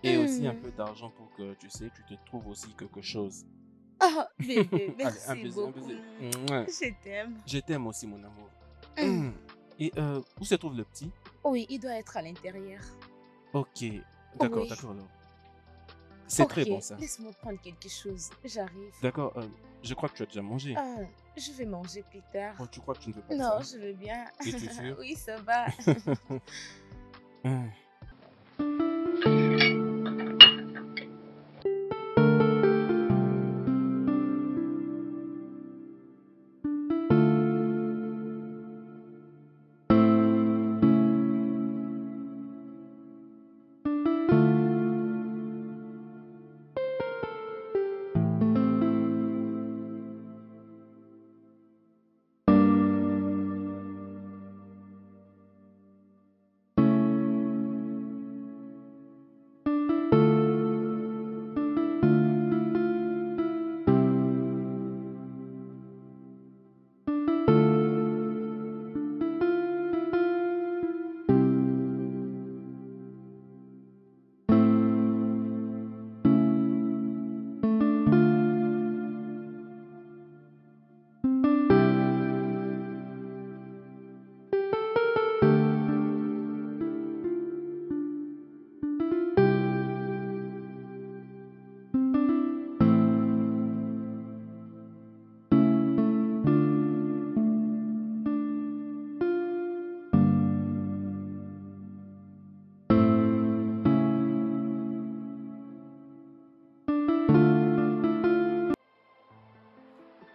Et aussi un Mmh. peu d'argent pour que, tu sais, tu te trouves aussi quelque chose. Oh, bébé, Allez, un merci baiser, un beaucoup. baiser. Mouah. Je t'aime. Je t'aime aussi, mon amour. Mmh. Et où se trouve le petit? Oui, il doit être à l'intérieur. Ok, d'accord, Oui. d'accord alors. C'est très Ok, bon ça. laisse-moi prendre quelque chose. J'arrive. D'accord, je crois que tu as déjà mangé. Ah, je vais manger plus tard. Oh, tu crois que tu ne veux pas de Non, ça? je veux bien. Es-tu sûr? Oui, ça va. Hum.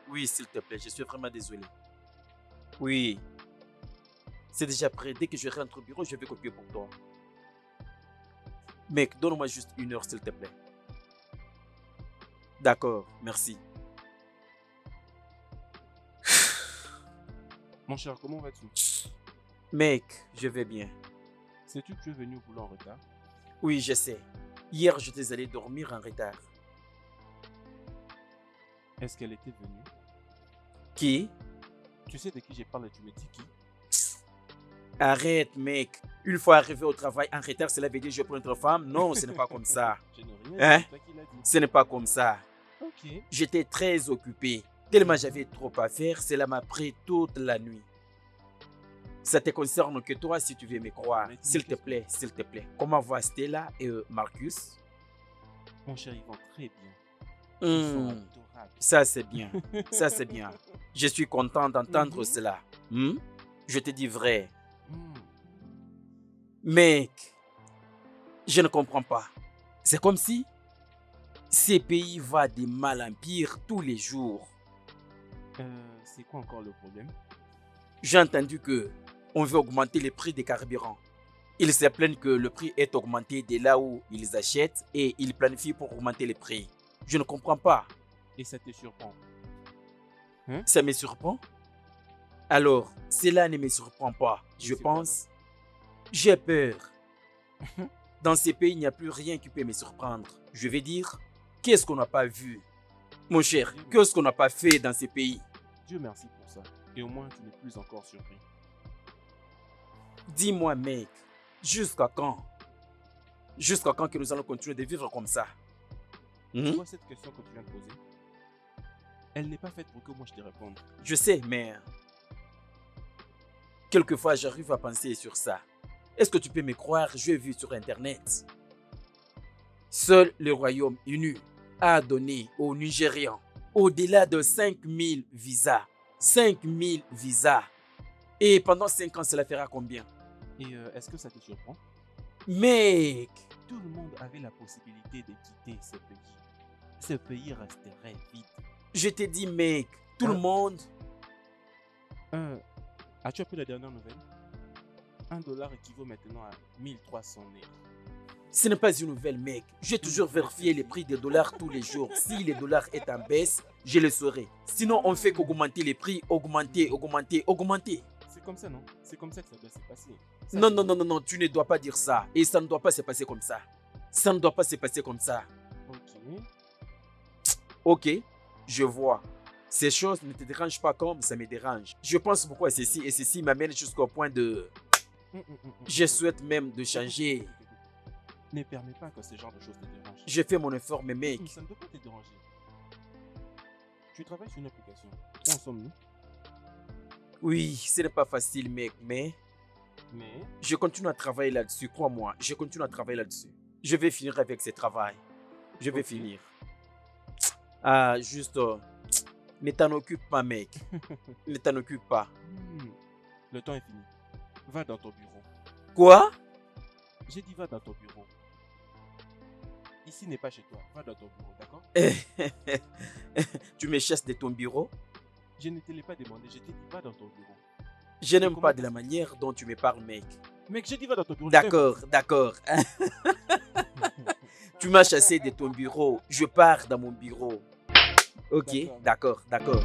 Oui, s'il te plaît, je suis vraiment désolé. Oui, c'est déjà prêt. Dès que je rentre au bureau, je vais copier pour toi. Mec, donne-moi juste 1 heure, s'il te plaît. D'accord, merci. Mon cher, comment vas-tu? Mec, je vais bien. Sais-tu que tu es venu au boulot en retard? Oui, je sais. Hier, j'étais allé dormir en retard. Est-ce qu'elle était venue? Qui? Tu sais de qui j'ai parlé, tu me dis qui? Arrête, mec. Une fois arrivé au travail en retard, cela veut dire que je prends une autre femme? Non, ce n'est pas comme ça. Je n'ai rien dit, Hein? c'est toi qui l'as dit. Ce n'est pas comme ça. Ok. J'étais très occupé. Tellement j'avais trop à faire, cela m'a pris toute la nuit. Ça te concerne que toi si tu veux me croire. Mais S'il te qu'est-ce que- plaît, s'il te plaît. Comment va Stella et Marcus? Mon cher, ils vont très bien. Ils sont Hmm, adorables. ça c'est bien. Ça c'est bien. Je suis content d'entendre Mhm. cela. Hmm? Je te dis vrai. Hmm. Mec, je ne comprends pas. C'est comme si ce pays va de mal en pire tous les jours. C'est quoi encore le problème? J'ai entendu que on veut augmenter les prix des carburants. Ils se plaignent que le prix est augmenté de là où ils achètent et ils planifient pour augmenter les prix. Je ne comprends pas. Et ça te surprend? Ça me surprend. Alors, cela ne me surprend pas. Je C'est quoi, pense. J'ai peur. Dans ces pays, il n'y a plus rien qui peut me surprendre. Je vais dire, qu'est-ce qu'on n'a pas vu? Mon cher, qu'est-ce qu'on n'a pas fait dans ces pays? Dieu merci pour ça. Et au moins, tu n'es plus encore surpris. Dis-moi, mec, jusqu'à quand? Jusqu'à quand que nous allons continuer de vivre comme ça? Tu vois cette question que tu viens de poser? Elle n'est pas faite pour que moi je te réponde. Je sais, mais quelquefois j'arrive à penser sur ça. Est-ce que tu peux me croire? J'ai vu sur Internet. Seul le Royaume-Uni a donné aux Nigérians au-delà de 5000 visas. 5000 visas. Et pendant 5 ans, cela fera combien? Et est-ce que ça te surprend? Mec, Tout le monde avait la possibilité de quitter ce pays. Ce pays resterait vide. je te dis, mec, tout le Hein? monde. As-tu appris la dernière nouvelle? $1 équivaut maintenant à 1300 nègres. Ce n'est pas une nouvelle, mec. J'ai toujours vérifié les prix des dollars tous les jours. Si le dollar est en baisse, je le saurai. Sinon, on fait qu'augmenter les prix, augmenter, augmenter, augmenter. C'est comme ça, non? C'est comme ça que ça doit se passer. Ça, Non, c'est non, non, vrai. non, non, tu ne dois pas dire ça. Et ça ne doit pas se passer comme ça. Ça ne doit pas se passer comme ça. Ok. Ok, je vois. Ces choses ne te dérangent pas comme ça me dérange. Je pense pourquoi ceci et ceci m'amène jusqu'au point de... Je souhaite même de changer. Ne permets pas que ce genre de choses te dérangent. J'ai fait mon effort, mais mec, Ça ne peut pas te déranger. Tu travailles sur une application. Où en sommes-nous? oui, ce n'est pas facile, mec, mais Mais je continue à travailler là-dessus, crois-moi, je continue à travailler là-dessus. Je vais finir avec ce travail. Je vais Ok. finir. Ah, juste, ne t'en occupe pas, mec. Ne t'en occupe pas. le temps est fini. Va dans ton bureau. Quoi? J'ai dit va dans ton bureau. Ici n'est pas chez toi. Va dans ton bureau, d'accord? Tu me chasses de ton bureau? Je ne te l'ai pas demandé. Je t'ai dit va dans ton bureau. Je n'aime comment pas de ça la se- manière dont tu me parles, mec. Mec, j'ai dit va dans ton bureau. D'accord, d'accord. Tu m'as chassé de ton bureau. Je pars dans mon bureau. Ok, d'accord, d'accord.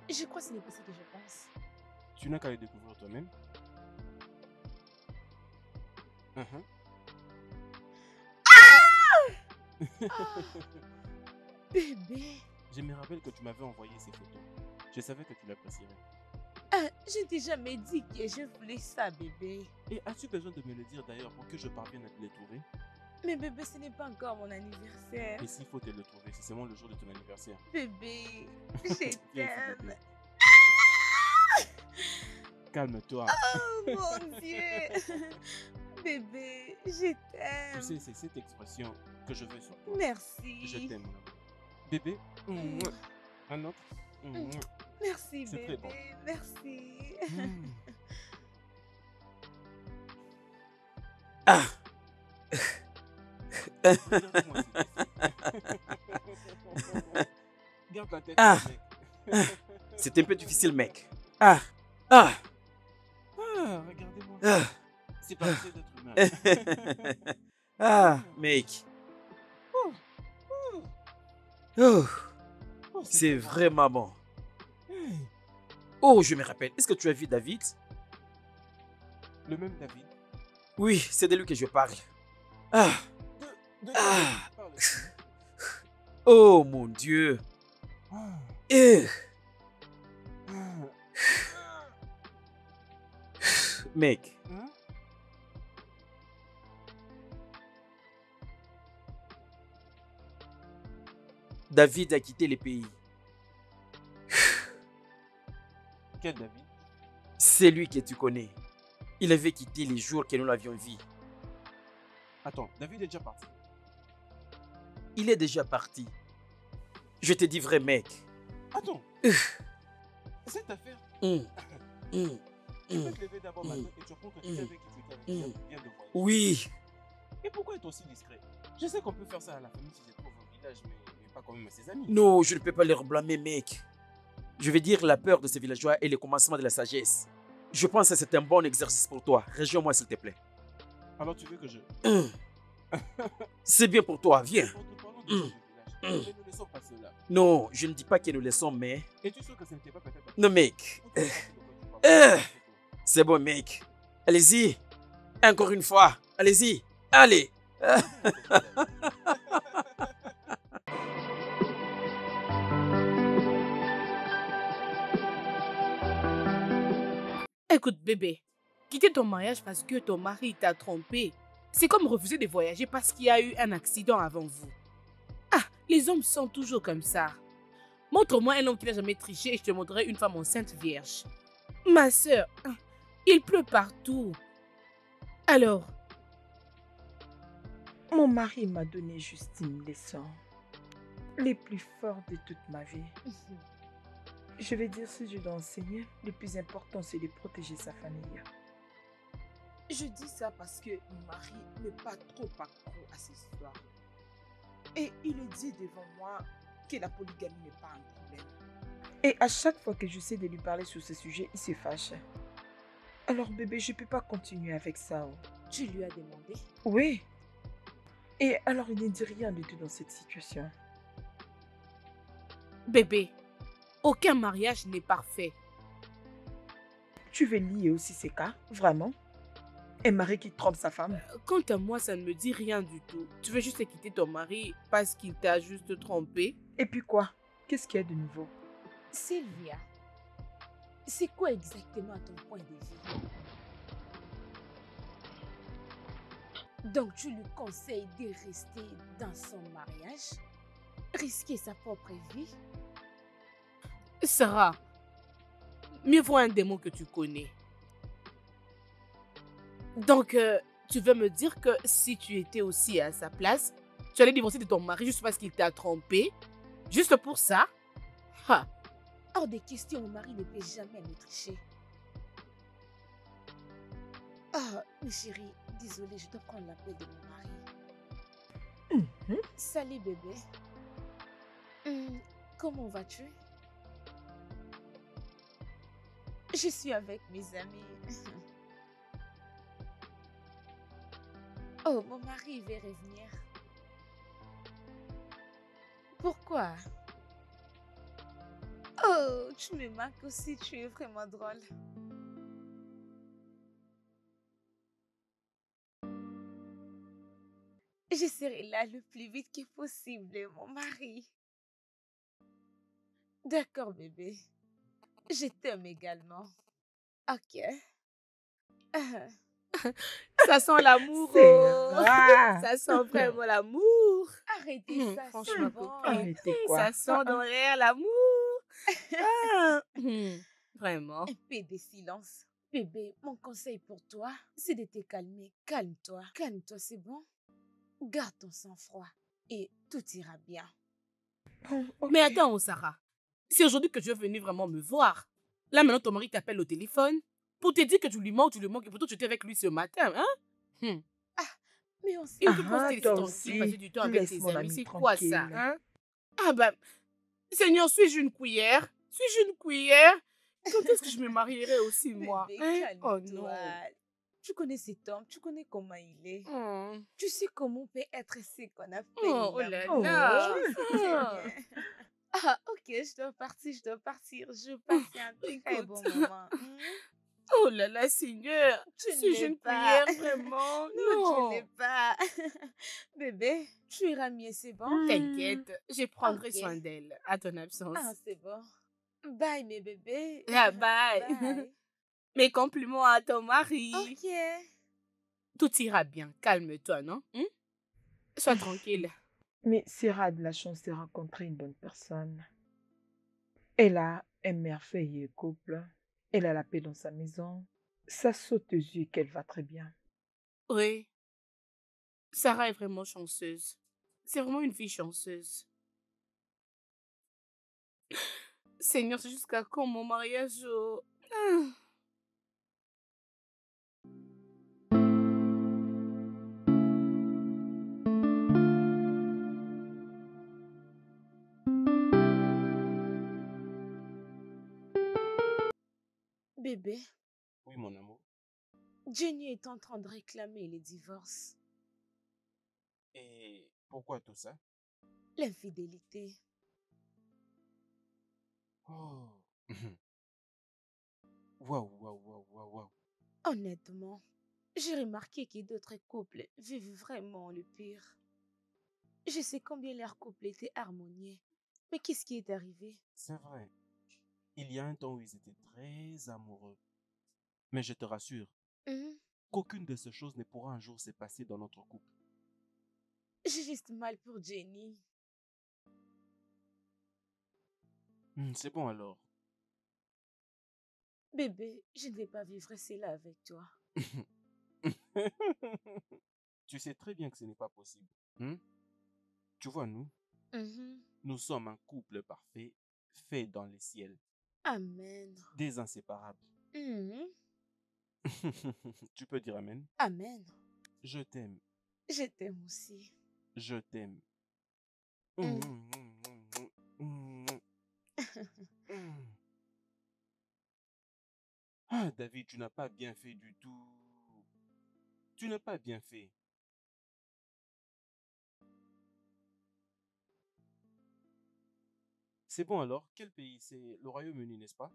Je crois que ce n'est pas ce que je pense. Tu n'as qu'à le découvrir toi-même. Bébé. Je me rappelle que tu m'avais envoyé ces photos. Je savais que tu l'apprécierais. Ah, je t'ai jamais dit que je voulais ça, bébé. Et as-tu besoin de me le dire d'ailleurs pour que je parvienne à te les trouver? Mais bébé, ce n'est pas encore mon anniversaire. Et s'il faut te le trouver, c'est seulement le jour de ton anniversaire. Bébé, je Viens ici, t'aime. bébé. Calme-toi. Oh mon Dieu. Bébé, je Tu t'aime. sais, c'est cette expression que je veux sur toi. Merci. Je t'aime, mon amour. Bébé, un autre. Merci, C'est bébé. très bon. Merci. Ah, Regarde-moi, garde la tête, Ah. mec. c'est un peu difficile, mec. Ah, ah, Ah, regardez-moi. ah, C'est pas assez d'être humain. ah, mec. Oh, Oh, oh, c'est pas vraiment bon. grave. Oh, je me rappelle. Est-ce que tu as vu David? Le même David. Oui, c'est de lui que je parle. Ah, De Ah. parle-t-il? oh mon Dieu. Ah, Eh, ah, mec, hein? David a quitté le pays. Quel David? C'est lui que tu connais. Il avait quitté les jours que nous l'avions vu. Attends, David est déjà parti. Il est déjà parti. Je te dis vrai, mec. Attends. Cette affaire, Hum, hum, tu peux hum. te lever d'abord matin et tu apprends que quelqu'un avec qui tu étais avec vient de voyager. Oui, Et pourquoi être aussi discret? Je sais qu'on peut faire ça à la famille si je trouve au village, mais pas quand même à ses amis. non, je ne peux pas leur blâmer, mec. Je veux dire, la peur de ces villageois est le commencement de la sagesse. Je pense que c'est un bon exercice pour toi. Rejoins-moi, s'il te plaît. Alors tu veux que je... Hum. C'est bien pour toi, viens. Parlons des choses du village. Mais nous laissons pas cela. Non, je ne dis pas que nous laissons, mais... Es-tu sûr que ce n'était pas peut-être... Non, mec. Ou tu as compris de quoi tu parles? C'est bon, mec. Allez-y. Encore une fois. Allez-y. Allez. Écoute, bébé, quitter ton mariage parce que ton mari t'a trompé, c'est comme refuser de voyager parce qu'il y a eu un accident avant vous. Ah, les hommes sont toujours comme ça. Montre-moi un homme qui n'a jamais triché et je te montrerai une femme enceinte vierge. Ma sœur, il pleut partout. Alors, Mon mari m'a donné juste une leçon. Les plus forts de toute ma vie. Je vais dire, si je dois enseigner, le plus important, c'est de protéger sa famille. je dis ça parce que mon mari n'est pas trop accro à ces histoires. Et il dit devant moi que la polygamie n'est pas un problème. Et à chaque fois que j'essaie de lui parler sur ce sujet, il se fâche. Alors bébé, je ne peux pas continuer avec ça. Tu lui as demandé? Oui. Et alors il ne dit rien du tout dans cette situation. Bébé, aucun mariage n'est parfait. Tu veux lier aussi ces cas, vraiment? Un mari qui trompe sa femme? Quant à moi, ça ne me dit rien du tout. Tu veux juste quitter ton mari parce qu'il t'a juste trompé? Et puis quoi? Qu'est-ce qu'il y a de nouveau? Sylvia, c'est quoi exactement ton point de vue? Donc tu lui conseilles de rester dans son mariage, risquer sa propre vie? Sarah, mieux vaut un démon que tu connais. Donc, tu veux me dire que si tu étais aussi à sa place, tu allais divorcer de ton mari juste parce qu'il t'a trompé? Juste pour ça? Ha! Hors des questions, mon mari ne peut jamais me tricher. Ah, mais chérie, désolée, je dois prendre l'appel de mon mari. Salut bébé. Comment vas-tu? Je suis avec mes amis. Oh, mon mari veut revenir. Pourquoi? Oh, tu me manques aussi, tu es vraiment drôle. Je serai là le plus vite que possible, mon mari. D'accord, bébé. Je t'aime également. Ok. Ah, Ça sent l'amour. Sarah! Ça sent vraiment l'amour. arrêtez ça, Franchement, c'est bon. copine. Arrêtez quoi? Ça sent dans l'air l'amour. Ah, vraiment. Un peu de silence. Bébé, mon conseil pour toi, c'est de te calmer. Calme-toi. Calme-toi, c'est bon? Garde ton sang-froid et tout ira bien. Bon, ok. Mais attends, Sarah. C'est aujourd'hui que tu es venue vraiment me voir. Là, maintenant, ton mari t'appelle au téléphone pour te dire que tu lui manques, et pourtant tu étais avec lui ce matin, hein? Mais on s'est Et Ah, puis pour se laisser toi tranquille, aussi. passer du temps avec Laisse tes mon amis, ami c'est quoi ça, tranquille. hein? Ah ben, Seigneur, suis-je une cuillère? Suis-je une cuillère? Quand est-ce que je me marierai aussi, moi? Bébé, Hein? calme-toi. Oh non. Tu connais cet homme, tu connais comment il est. Oh, Tu sais comment on peut être ce qu'on appelle oh là Oh. là. Tu sais très Ah. bien. Ah, ok, je dois partir. Je passe un très Écoute. bon moment. Oh là là, Seigneur. Tu ne Suis-je l'es une pas. cuillère, vraiment? Non, tu n'es pas. Bébé, tu iras mieux, c'est bon? T'inquiète, je prendrai Ok. soin d'elle à ton absence. Ah, c'est bon. Bye, mes bébés. Ah, bye. Bye. Mes compliments à ton mari. Ok. Tout ira bien. Calme-toi, non? Sois tranquille. Mais Sarah a de la chance de rencontrer une bonne personne. Elle a un merveilleux couple. Elle a la paix dans sa maison. Ça saute aux yeux qu'elle va très bien. Oui. Sarah est vraiment chanceuse. C'est vraiment une fille chanceuse. Seigneur, c'est jusqu'à quand mon mariage? Ah. Bébé, Oui, mon amour. Jenny est en train de réclamer les divorces. Et pourquoi tout ça? L'infidélité. Oh. Waouh, waouh, waouh, waouh, waouh. Honnêtement, j'ai remarqué que d'autres couples vivent vraiment le pire. Je sais combien leur couple était harmonieux. Mais qu'est-ce qui est arrivé? C'est vrai. Il y a un temps où ils étaient très amoureux. Mais je te rassure, Hum, qu'aucune de ces choses ne pourra un jour se passer dans notre couple. J'ai juste mal pour Jenny. C'est bon alors. Bébé, je ne vais pas vivre cela avec toi. Tu sais très bien que ce n'est pas possible. Tu vois, nous sommes un couple parfait, fait dans les ciels, Amen. des inséparables. Mhm. Tu peux dire Amen. Amen. Je t'aime, Je t'aime aussi. je t'aime. Ah, David, tu n'as pas bien fait du tout. Tu n'as pas bien fait. C'est bon alors, quel pays? C'est le Royaume-Uni, n'est-ce pas?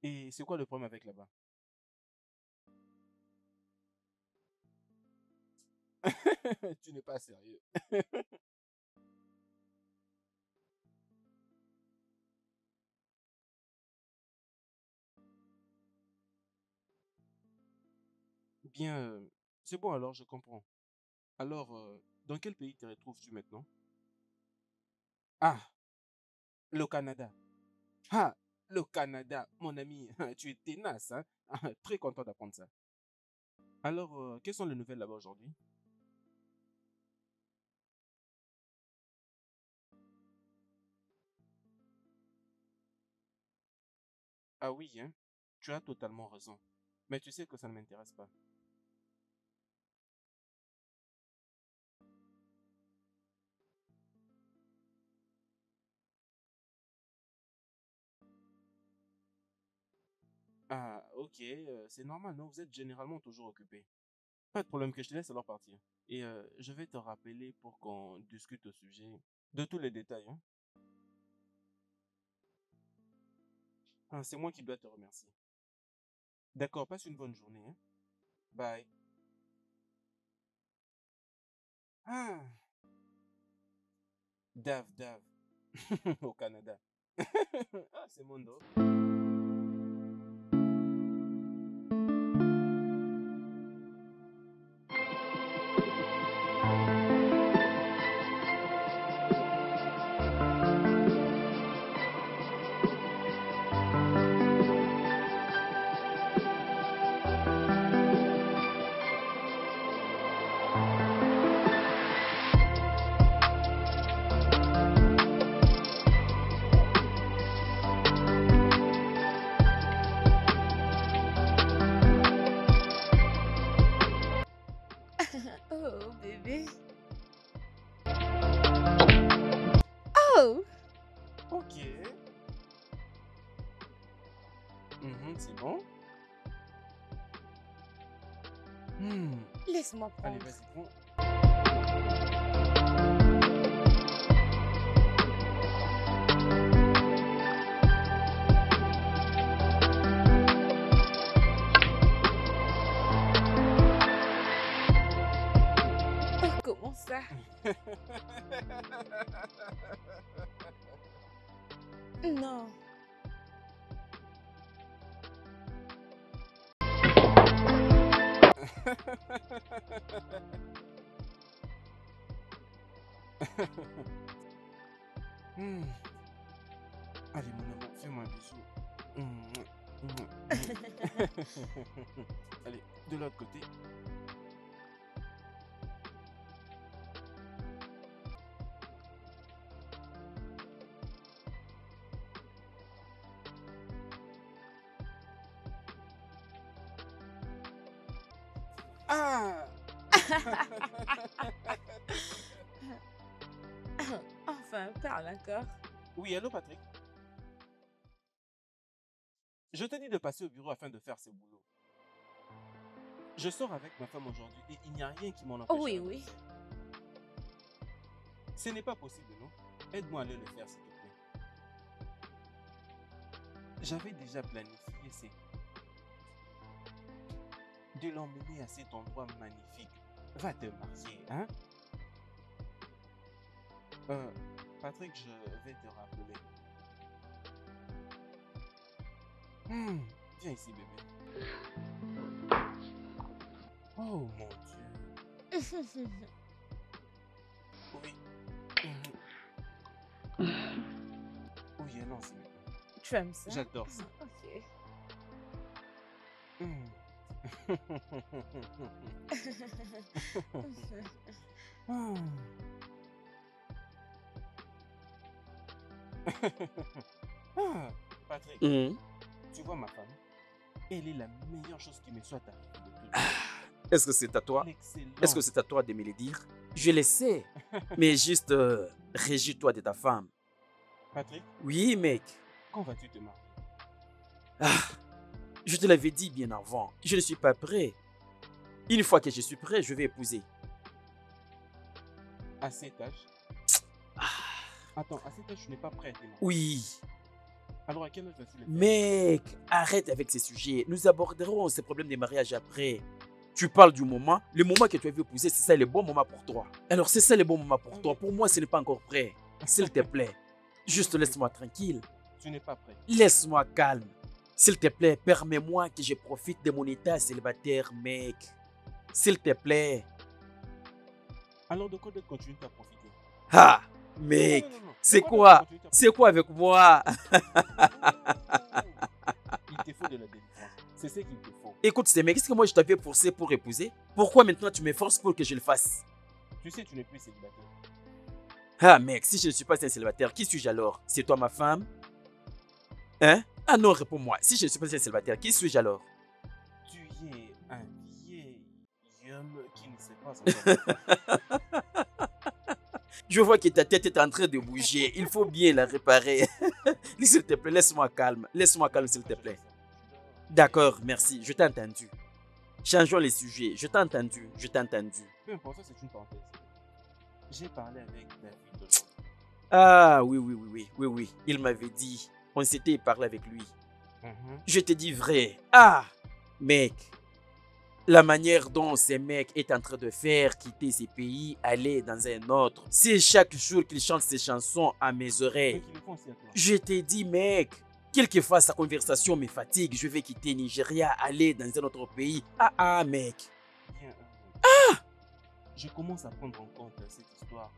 Et c'est quoi le problème avec là-bas? Tu n'es pas sérieux. Bien, c'est bon alors, je comprends. Alors, dans quel pays te retrouves-tu maintenant? Ah, le Canada. Ah, le Canada, mon ami, tu es tenace, hein? Très content d'apprendre ça. Alors, quelles sont les nouvelles là-bas aujourd'hui? Ah oui, hein? Tu as totalement raison. Mais tu sais que ça ne m'intéresse pas. Ah, ok, c'est normal, non? Vous êtes généralement toujours occupé. Pas de problème, que je te laisse alors partir. Et je vais te rappeler pour qu'on discute au sujet de tous les détails, hein? Ah, c'est moi qui dois te remercier. D'accord, passe une bonne journée, hein? Bye. Ah, Dave, au Canada. Ah, c'est mon dos. Oh, bébé. Oh! Ok. C'est bon. Laisse-moi Allez, prendre. vas-y, prends. Oh, comment ça? Non. Allez, mon amour, fais-moi un bisou. Allez, de l'autre côté. Ah! Enfin, parle encore. Oui, allô, Patrick? Je t'ai dit de passer au bureau afin de faire ce boulot. Je sors avec ma femme aujourd'hui et il n'y a rien qui m'en empêche. Oui, de le oui. faire. Ce n'est pas possible, non? Aide-moi à aller le faire, s'il te plaît. J'avais déjà planifié de l'emmener à cet endroit magnifique. Va te marier, hein? Patrick, je vais te rappeler. Viens ici, bébé. Oh mon Dieu. Oui. Oui, allons-y maintenant. Tu aimes ça? J'adore ça. Ok. Patrick, tu vois ma femme? Elle est la meilleure chose qui me soit arrivée de tout. Est-ce que c'est à toi? L'excellence. Est-ce que c'est à toi de me le dire? Je le sais. Mais juste, régis-toi de ta femme. Patrick, Oui, mec. quand vas-tu te marier? Ah, je te l'avais dit bien avant. Je ne suis pas prêt. Une fois que je suis prêt, je vais épouser. À cet âge? Ah, Attends, à cet âge, tu n'es pas prêt à te marier. oui. Alors, à quel âge vas-tu le faire? Mec, arrête avec ces sujets. Nous aborderons ces problèmes de mariage après. Tu parles du moment. Le moment que tu as vu épouser, c'est ça le bon moment pour toi. Alors, c'est ça le bon moment pour toi. Pour moi, ce n'est pas encore prêt. S'il te plaît, juste laisse-moi tranquille. Tu n'es pas prêt. Laisse-moi calme. S'il te plaît, permets-moi que je profite de mon état célibataire, mec. S'il te plaît. Alors, de quoi d'autre continues à profiter? Ah, Non, mec, non, non, non. c'est De quoi? d'autre continues à C'est quoi avec moi? Il te faut de la délivrance. C'est ce qu'il te faut. Écoute, c'est mec, est-ce que moi je t'avais forcé pour épouser? Pourquoi maintenant tu me forces pour que je le fasse? Tu sais, tu n'es plus célibataire. Ah, mec, si je ne suis pas un célibataire, qui suis-je alors? C'est toi ma femme? Hein? Ah non, réponds-moi. Si je ne suis pas un célibataire, qui suis-je alors? Tu es un vieil homme qui ne sait pas encore. Je vois que ta tête est en train de bouger. Il faut bien la réparer. S'il te plaît, laisse-moi calme. Laisse-moi calme, s'il te plaît. D'accord, merci. Je t'ai entendu. Changeons les sujets. Je t'ai entendu. Je t'ai entendu. Peu importe, ça c'est une parenthèse. J'ai parlé avec David aujourd'hui. Ah, oui. Il m'avait dit. On s'était parlé avec lui. Je te dis vrai. Ah, mec. La manière dont ce mec est en train de faire quitter ces pays, aller dans un autre. C'est chaque jour qu'il chante ses chansons à mes Mais oreilles. qu'ils le font aussi à toi. Je t'ai dit, mec. Quelquefois, sa conversation me fatigue. Je vais quitter Nigeria, aller dans un autre pays. Ah, mec. Bien, je commence à prendre en compte cette histoire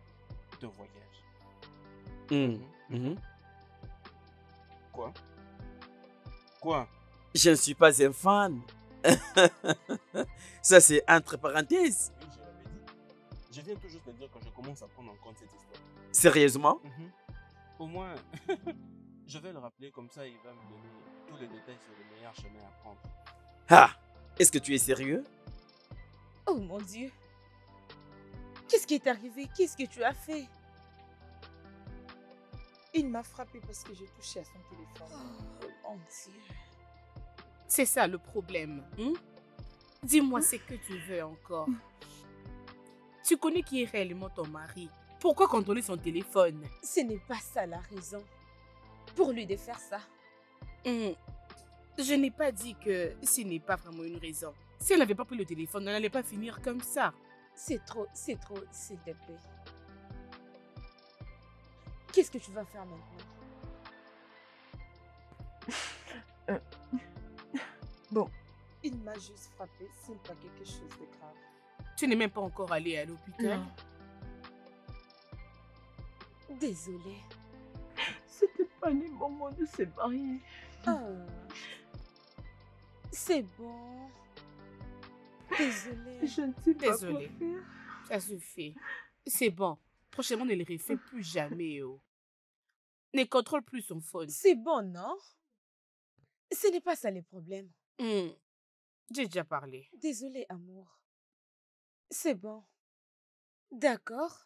de voyage. Quoi? Quoi? Je ne suis pas un fan. Ça, c'est entre parenthèses. Oui, je l'avais dit. Je viens tout juste de dire que je commence à prendre en compte cette histoire. Sérieusement? Au moins, je vais le rappeler, comme ça il va me donner tous les détails sur le meilleur chemin à prendre. Ah, est-ce que tu es sérieux? Oh mon Dieu. Qu'est-ce qui est arrivé? Qu'est-ce que tu as fait? Il m'a frappé parce que j'ai touché à son téléphone. Oh mon Dieu. C'est ça le problème. Dis-moi ce que tu veux encore. Tu connais qui est réellement ton mari. Pourquoi contrôler son téléphone? Ce n'est pas ça la raison pour lui de faire ça. Je n'ai pas dit que ce n'est pas vraiment une raison. Si elle n'avait pas pris le téléphone, elle n'allait pas finir comme ça. C'est trop, s'il te plaît. Qu'est-ce que tu vas faire maintenant? Bon. Il m'a juste frappé, ce n'est pas quelque chose de grave. Tu n'es même pas encore allé à l'hôpital? Non. Désolée. C'était pas le moment de se marier. Oh. C'est bon. Désolée. Je ne sais pas Désolée. quoi faire. Ça suffit. C'est bon. Prochainement, ne le refais plus jamais. Ne contrôle plus son phone. C'est bon, non? Ce n'est pas ça le problème. J'ai déjà parlé. Désolée, amour. C'est bon. D'accord.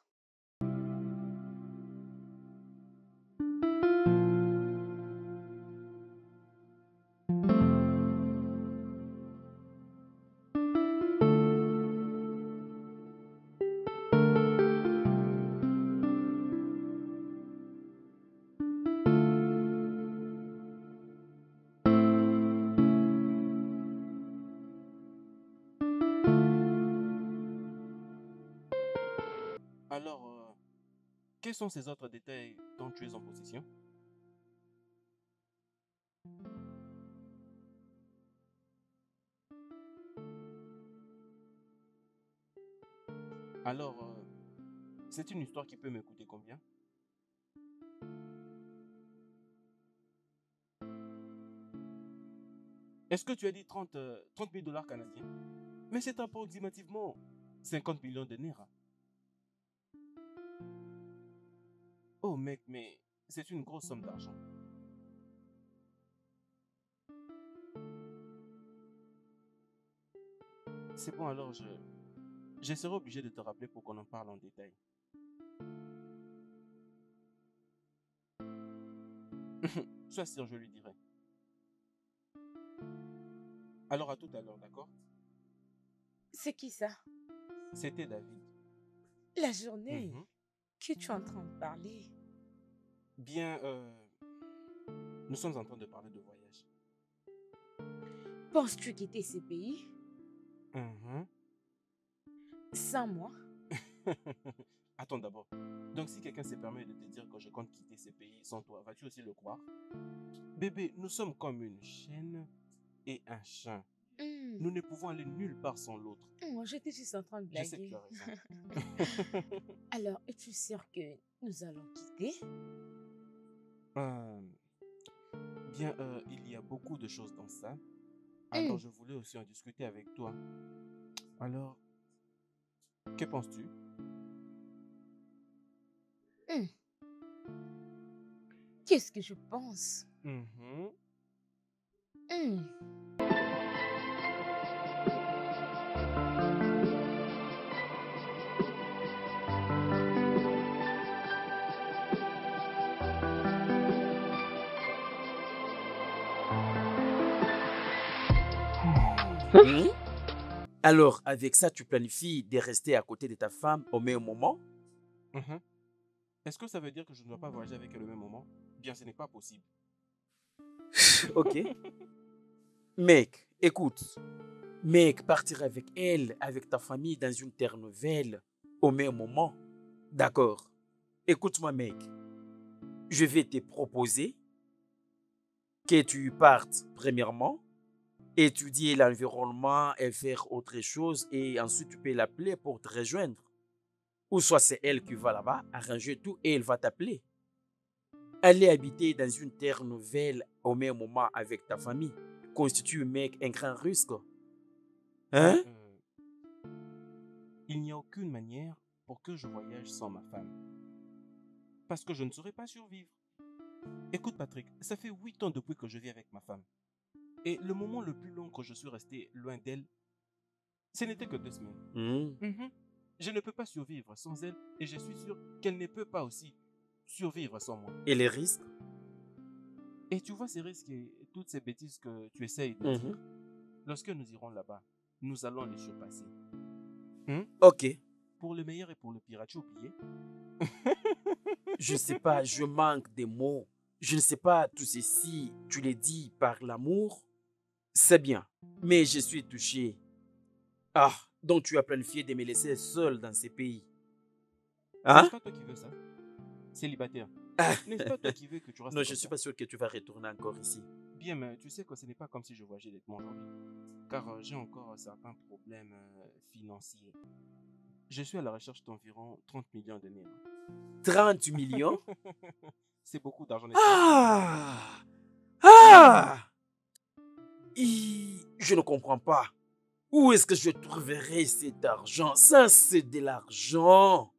Alors, quels sont ces autres détails dont tu es en possession? Alors, c'est une histoire qui peut me coûter combien? Est-ce que tu as dit 30 000 dollars canadiens? Mais c'est approximativement 50 millions de Naira. Oh mec, mais c'est une grosse somme d'argent. C'est bon, alors Je serai obligé de te rappeler pour qu'on en parle en détail. Sois sûr, je lui dirai. Alors à tout à l'heure, d'accord? C'est qui ça? C'était David. La journée Mhm. que tu es en train de parler. Bien, nous sommes en train de parler de voyage. Penses-tu quitter ces pays Mhm. sans moi? Attends d'abord. Donc si quelqu'un se permet de te dire que je compte quitter ces pays sans toi, vas-tu aussi le croire? Bébé, nous sommes comme une chienne et un chat. Hmm. Nous ne pouvons aller nulle part sans l'autre. J'étais juste en train de Je sais que blaguer. tu as raison. Alors, es-tu sûr que nous allons quitter? Euh, Bien, il y a beaucoup de choses dans ça. Alors, je voulais aussi en discuter avec toi. Alors, que penses-tu? Hmm. Qu'est-ce que je pense? Mhm. Hmm. Hmm? Alors, avec ça, tu planifies de rester à côté de ta femme au même moment? Mhm. Est-ce que ça veut dire que je ne dois pas voyager avec elle au même moment? Bien, ce n'est pas possible. Ok. Mec, écoute. Mec, partir avec elle, avec ta famille dans une terre nouvelle, au même moment. D'accord. Écoute-moi, mec. Je vais te proposer que tu partes premièrement, étudier l'environnement et faire autre chose, et ensuite tu peux l'appeler pour te rejoindre. Ou soit c'est elle qui va là-bas, arranger tout et elle va t'appeler. Aller habiter dans une terre nouvelle au même moment avec ta famille constitue, mec, un grand risque. Hein? Il n'y a aucune manière pour que je voyage sans ma femme. Parce que je ne saurais pas survivre. Écoute Patrick, ça fait 8 ans depuis que je vis avec ma femme. Et le moment le plus long que je suis resté loin d'elle, ce n'était que 2 semaines. Hmm. Je ne peux pas survivre sans elle et je suis sûr qu'elle ne peut pas aussi survivre sans moi. Et les risques? Et tu vois ces risques et toutes ces bêtises que tu essayes de Mhm. dire, lorsque nous irons là-bas, nous allons les surpasser. Ok. Pour le meilleur et pour le pire, as-tu oublié? Je ne sais pas, je manque des mots. Je ne sais pas, tout ceci, tu l'as dit par l'amour. C'est bien, mais je suis touché. Ah, donc tu as planifié de me laisser seul dans ces pays. Hein? N'est-ce pas toi qui veux ça? Célibataire. N'est-ce pas toi qui veux que tu restes Non, comme je ne suis ça? pas sûr que tu vas retourner encore ici. Bien, mais tu sais que ce n'est pas comme si je voyageais directement aujourd'hui. Car j'ai encore certains problèmes financiers. Je suis à la recherche d'environ 30 millions de livres. 30 millions? C'est beaucoup d'argent, n'est-ce pas? Ah! Je ne comprends pas. Où est-ce que je trouverai cet argent? Ça, c'est de l'argent.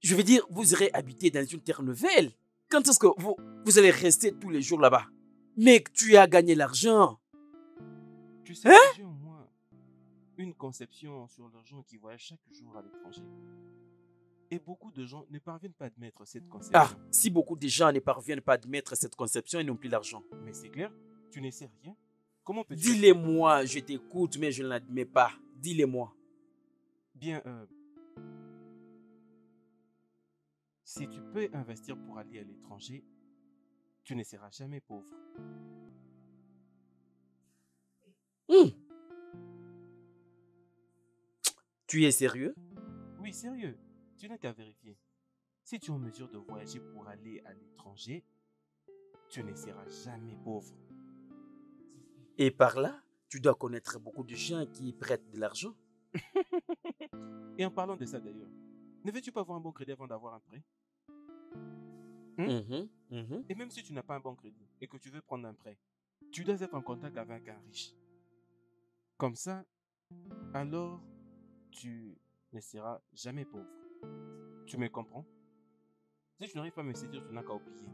Je veux dire, vous irez habiter dans une terre nouvelle. Quand est-ce que vous allez rester tous les jours là-bas? Mec, tu as gagné l'argent. Tu sais, j'ai au moins une conception sur l'argent qui voyage chaque jour à l'étranger. Et beaucoup de gens ne parviennent pas à admettre cette conception. Ah, si beaucoup de gens ne parviennent pas à admettre cette conception, ils n'ont plus l'argent. Mais c'est clair, tu ne sais rien. Comment peux-tu... Dis-les-moi, je t'écoute, mais je ne l'admets pas. Dis-les-moi. Bien, si tu peux investir pour aller à l'étranger, tu ne seras jamais pauvre. Tu es sérieux? Oui, sérieux. Tu n'as qu'à vérifier. Si tu es en mesure de voyager pour aller à l'étranger, tu ne seras jamais pauvre. Et par là, tu dois connaître beaucoup de gens qui prêtent de l'argent. Et en parlant de ça d'ailleurs, ne veux-tu pas avoir un bon crédit avant d'avoir un prêt? Et même si tu n'as pas un bon crédit et que tu veux prendre un prêt, tu dois être en contact avec un riche. Comme ça, alors, tu ne seras jamais pauvre. Tu me comprends? Si tu n'arrives pas à me séduire, tu n'as qu'à oublier.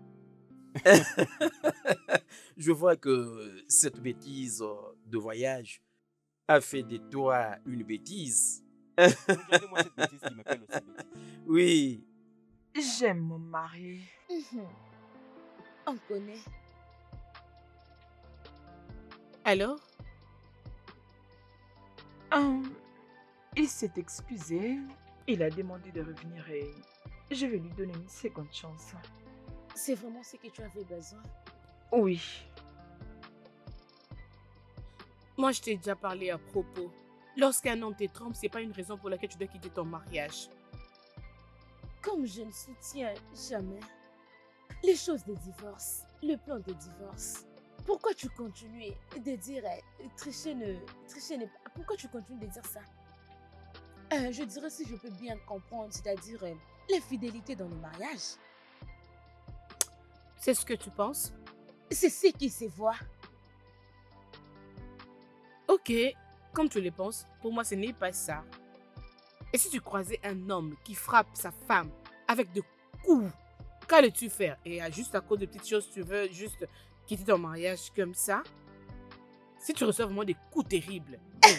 Je vois que cette bêtise de voyage a fait de toi une bêtise. Regardez-moi cette bêtise qui m'appelle aussi bêtise. Oui. J'aime mon mari. Mhm. On connaît. Alors? Hum, il s'est excusé. Il a demandé de revenir et je vais lui donner une seconde chance. C'est vraiment ce que tu avais besoin. Oui. Moi, je t'ai déjà parlé à propos. Lorsqu'un homme te trompe, c'est pas une raison pour laquelle tu dois quitter ton mariage. Comme je ne soutiens jamais les choses des divorces, le plan de divorce, pourquoi tu continues de dire tricher ne pas. Pourquoi tu continues de dire ça? Je dirais si je peux bien comprendre, c'est-à-dire l'infidélité dans le mariage. C'est ce que tu penses? C'est ce qui se voit. Ok, comme tu le penses, pour moi, ce n'est pas ça. Et si tu croisais un homme qui frappe sa femme avec des coups, qu'allais-tu faire? Et juste à cause de petites choses, tu veux juste quitter ton mariage comme ça? Si tu reçois vraiment des coups terribles, là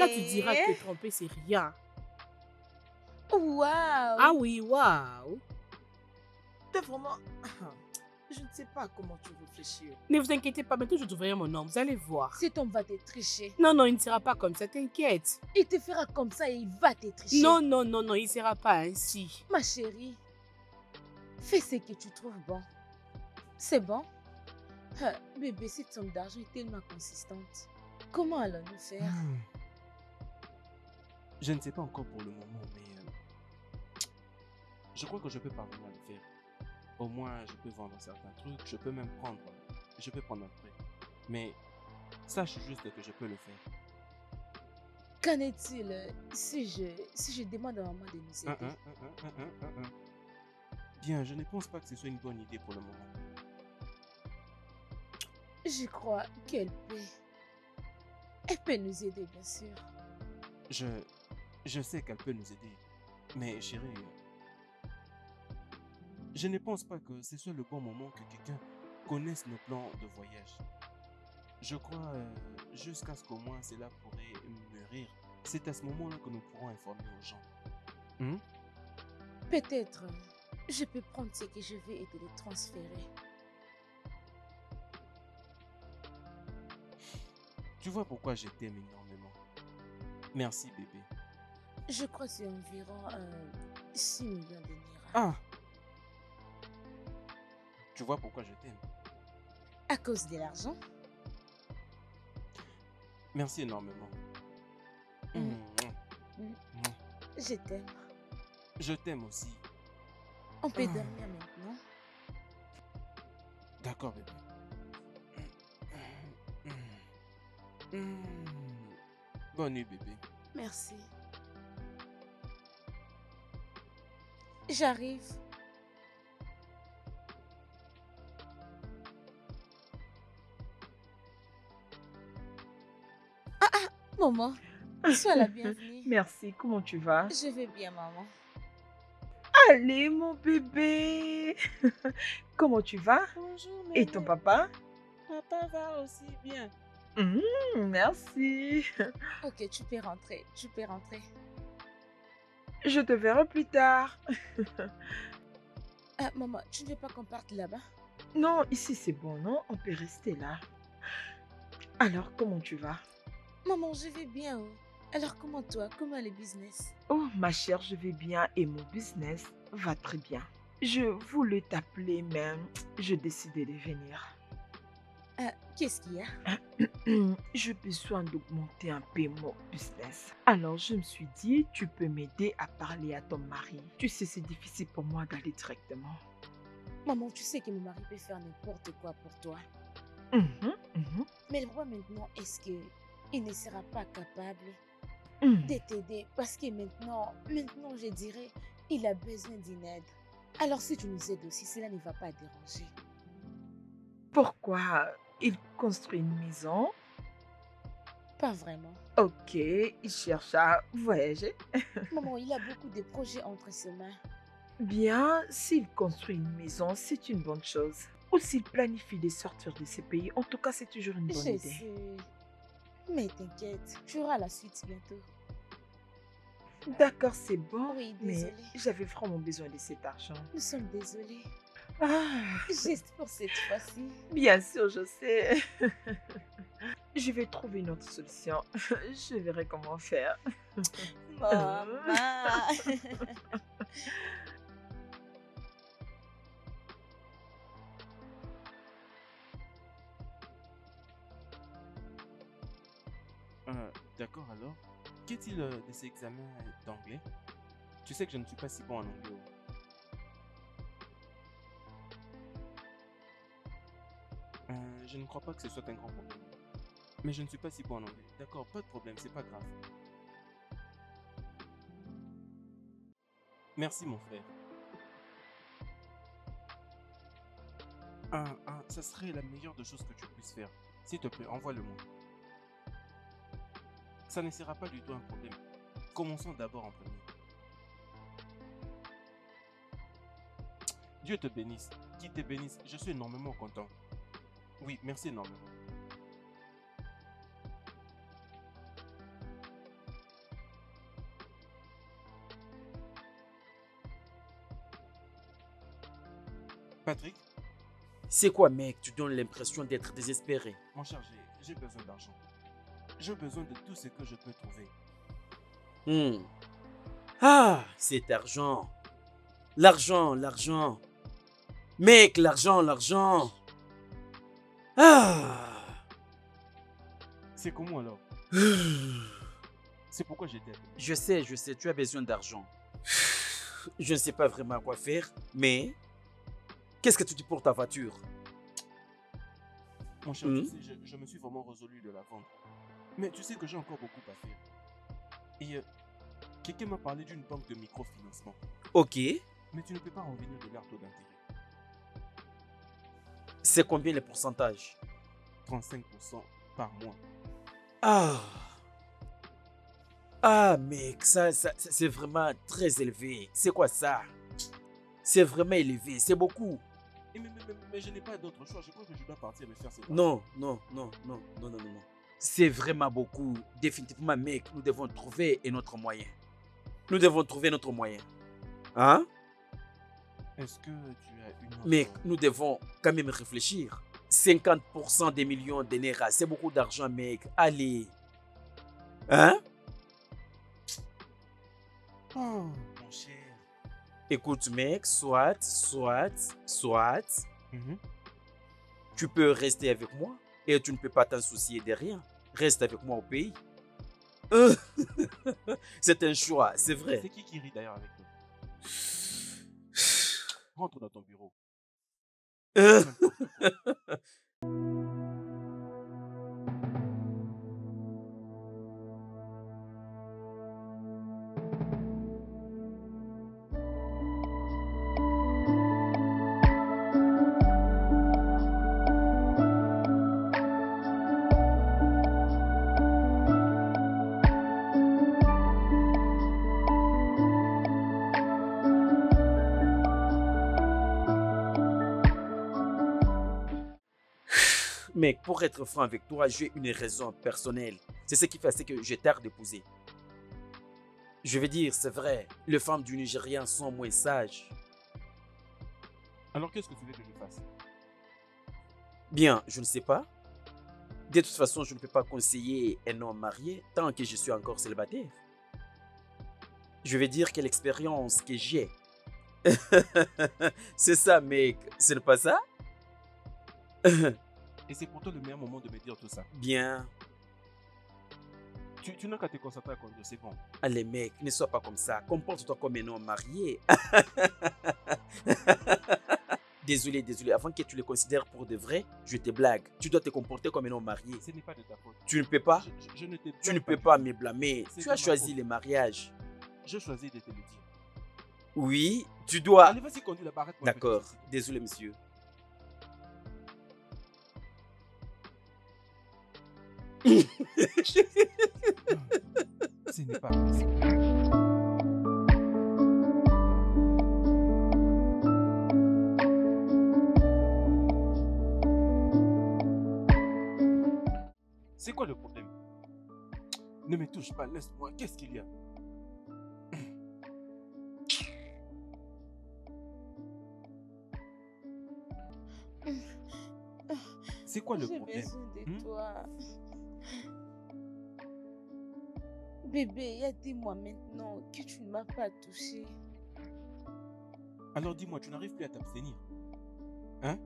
tu diras que tromper c'est rien. Waouh! Ah oui, waouh! T'es vraiment... Je ne sais pas comment tu réfléchis. Ne vous inquiétez pas, bientôt je trouverai mon homme, vous allez voir. Cet homme va te tricher. Non, non, il ne sera pas comme ça, t'inquiète. Il te fera comme ça et il va te tricher. Non, non, non, non, il ne sera pas ainsi. Ma chérie, fais ce que tu trouves bon. C'est bon? Bébé, cette somme d'argent est tellement consistante. Comment allons-nous faire? Je ne sais pas encore pour le moment, mais je crois que je peux parvenir à le faire. Au moins, je peux vendre certains trucs, je peux même prendre un prêt. Mais sache juste que je peux le faire. Qu'en est-il si je demande à maman de nous aider? Bien, je ne pense pas que ce soit une bonne idée pour le moment. Je crois qu'elle peut. Elle peut nous aider, bien sûr. Je sais qu'elle peut nous aider. Mais chérie, je ne pense pas que ce soit le bon moment que quelqu'un connaisse nos plans de voyage. Je crois jusqu'à ce qu'au moins cela pourrait mûrir. C'est à ce moment-là que nous pourrons informer aux gens. Peut-être, je peux prendre ce que je veux et te les transférer. Tu vois pourquoi je t'aime énormément. Merci, bébé. Je crois que c'est environ 6 millions de Naira. Ah! Tu vois pourquoi je t'aime. À cause de l'argent? Merci énormément. Je t'aime. Je t'aime aussi. On peut dormir maintenant? D'accord, bébé. Bonne nuit, bébé. Merci. J'arrive. Maman, sois la bienvenue. Merci, comment tu vas? Je vais bien, maman. Allez, mon bébé. Comment tu vas? Bonjour, Et ton papa? Papa va aussi bien. Merci. Ok, tu peux rentrer. Tu peux rentrer. Je te verrai plus tard. Maman, tu ne veux pas qu'on parte là-bas? Non, ici c'est bon, non? On peut rester là. Alors, comment tu vas? Maman, je vais bien. Oh. Alors, comment toi? Comment le business? Oh, ma chère, je vais bien et mon business va très bien. Je voulais t'appeler, mais j'ai décidé de venir. Qu'est-ce qu'il y a? J'ai besoin d'augmenter un peu mon business. Alors, je me suis dit, tu peux m'aider à parler à ton mari. Tu sais, c'est difficile pour moi d'aller directement. Maman, tu sais que mon mari peut faire n'importe quoi pour toi. Mais le roi maintenant, est-ce qu'il ne sera pas capable de t'aider? Parce que maintenant, je dirais, il a besoin d'une aide. Alors si tu nous aides aussi, cela ne va pas déranger. Pourquoi? Il construit une maison. Pas vraiment. Ok, il cherche à voyager. Maman, il a beaucoup de projets entre ses mains. Bien, s'il construit une maison, c'est une bonne chose. Ou s'il planifie de sortir de ce pays, en tout cas, c'est toujours une bonne Je idée. sais. Mais t'inquiète, tu auras la suite bientôt. D'accord, c'est bon. Oui, Mais désolée. j'avais vraiment besoin de cet argent. Nous sommes désolés. Ah, Juste pour cette fois-ci. bien sûr, je sais. Je vais trouver une autre solution. Je verrai comment faire. Maman. D'accord alors. Qu'est-il de ces examens d'anglais? Tu sais que je ne suis pas si bon en anglais. Je ne crois pas que ce soit un grand problème. Mais je ne suis pas si bon en anglais. D'accord, pas de problème, c'est pas grave. Merci mon frère. Ça serait la meilleure des choses que tu puisses faire. S'il te plaît, envoie-le-moi. Ça ne sera pas du tout un problème. Commençons d'abord en premier. Dieu te bénisse. Qui te bénisse. Je suis énormément content. Oui, merci énormément. Patrick, C'est quoi, mec? Tu donnes l'impression d'être désespéré. mon cher, j'ai besoin d'argent. J'ai besoin de tout ce que je peux trouver. Ah, cet argent. L'argent. Mec, l'argent. Ah. C'est comment alors? C'est pourquoi j'ai t'aide. Je sais, tu as besoin d'argent. Je ne sais pas vraiment quoi faire, mais qu'est-ce que tu dis pour ta voiture? Mon cher, tu sais, je me suis vraiment résolu de la vendre. Mais tu sais que j'ai encore beaucoup à faire. Et quelqu'un m'a parlé d'une banque de microfinancement. Ok. Mais tu ne peux pas revenir de leur taux d'intérêt. C'est combien le pourcentage? 35% par mois. Ah, mec, ça c'est vraiment très élevé. C'est quoi ça? C'est vraiment élevé, c'est beaucoup. Mais je n'ai pas d'autre choix. Je crois que je dois partir me faire cette Non. C'est vraiment beaucoup. Définitivement, mec, nous devons trouver notre moyen. Hein? Est-ce que tu as une autre... Mec, nous devons quand même réfléchir. 50% des millions de Naira, c'est beaucoup d'argent, mec. Allez. Hein? Oh, mon cher. Écoute, mec, soit, Mhm. tu peux rester avec moi et tu ne peux pas t'en soucier de rien. Reste avec moi au pays. C'est un choix, c'est vrai. C'est qui rit d'ailleurs avec toi? Rentre dans ton bureau. Mec, pour être franc avec toi, j'ai une raison personnelle. C'est ce qui fait que je tarde d'épouser. Je veux dire, c'est vrai, les femmes du Nigérian sont moins sages. Alors qu'est-ce que tu veux que je fasse? Bien, je ne sais pas. De toute façon, je ne peux pas conseiller un homme marié tant que je suis encore célibataire. Je veux dire quelle expérience que j'ai. C'est ça, mec. Ce n'est pas ça? Et c'est pour toi le meilleur moment de me dire tout ça. Bien. Tu n'as qu'à te concentrer à conduire, c'est bon. Allez, mec, ne sois pas comme ça. Comporte-toi comme un homme marié. Désolé. Avant que tu le considères pour de vrai, je te blague. Tu dois te comporter comme un homme marié. Ce n'est pas de ta faute. Tu ne peux pas? Je ne te Tu ne blâme peux du pas tout. me blâmer. C'est Tu de as ma choisi faute. le mariage. Je choisis de te le dire. Oui, tu dois. Allez, vas-y, conduis la barrette. D'accord. Désolé, monsieur. Ce n'est pas possible. C'est quoi le problème? Ne me touche pas, laisse-moi. Qu'est-ce qu'il y a? C'est quoi le J'ai problème? besoin de Hmm? toi. Bébé, il y a des mois maintenant que tu ne m'as pas touché. Alors dis-moi, tu n'arrives plus à t'abstenir. Hein?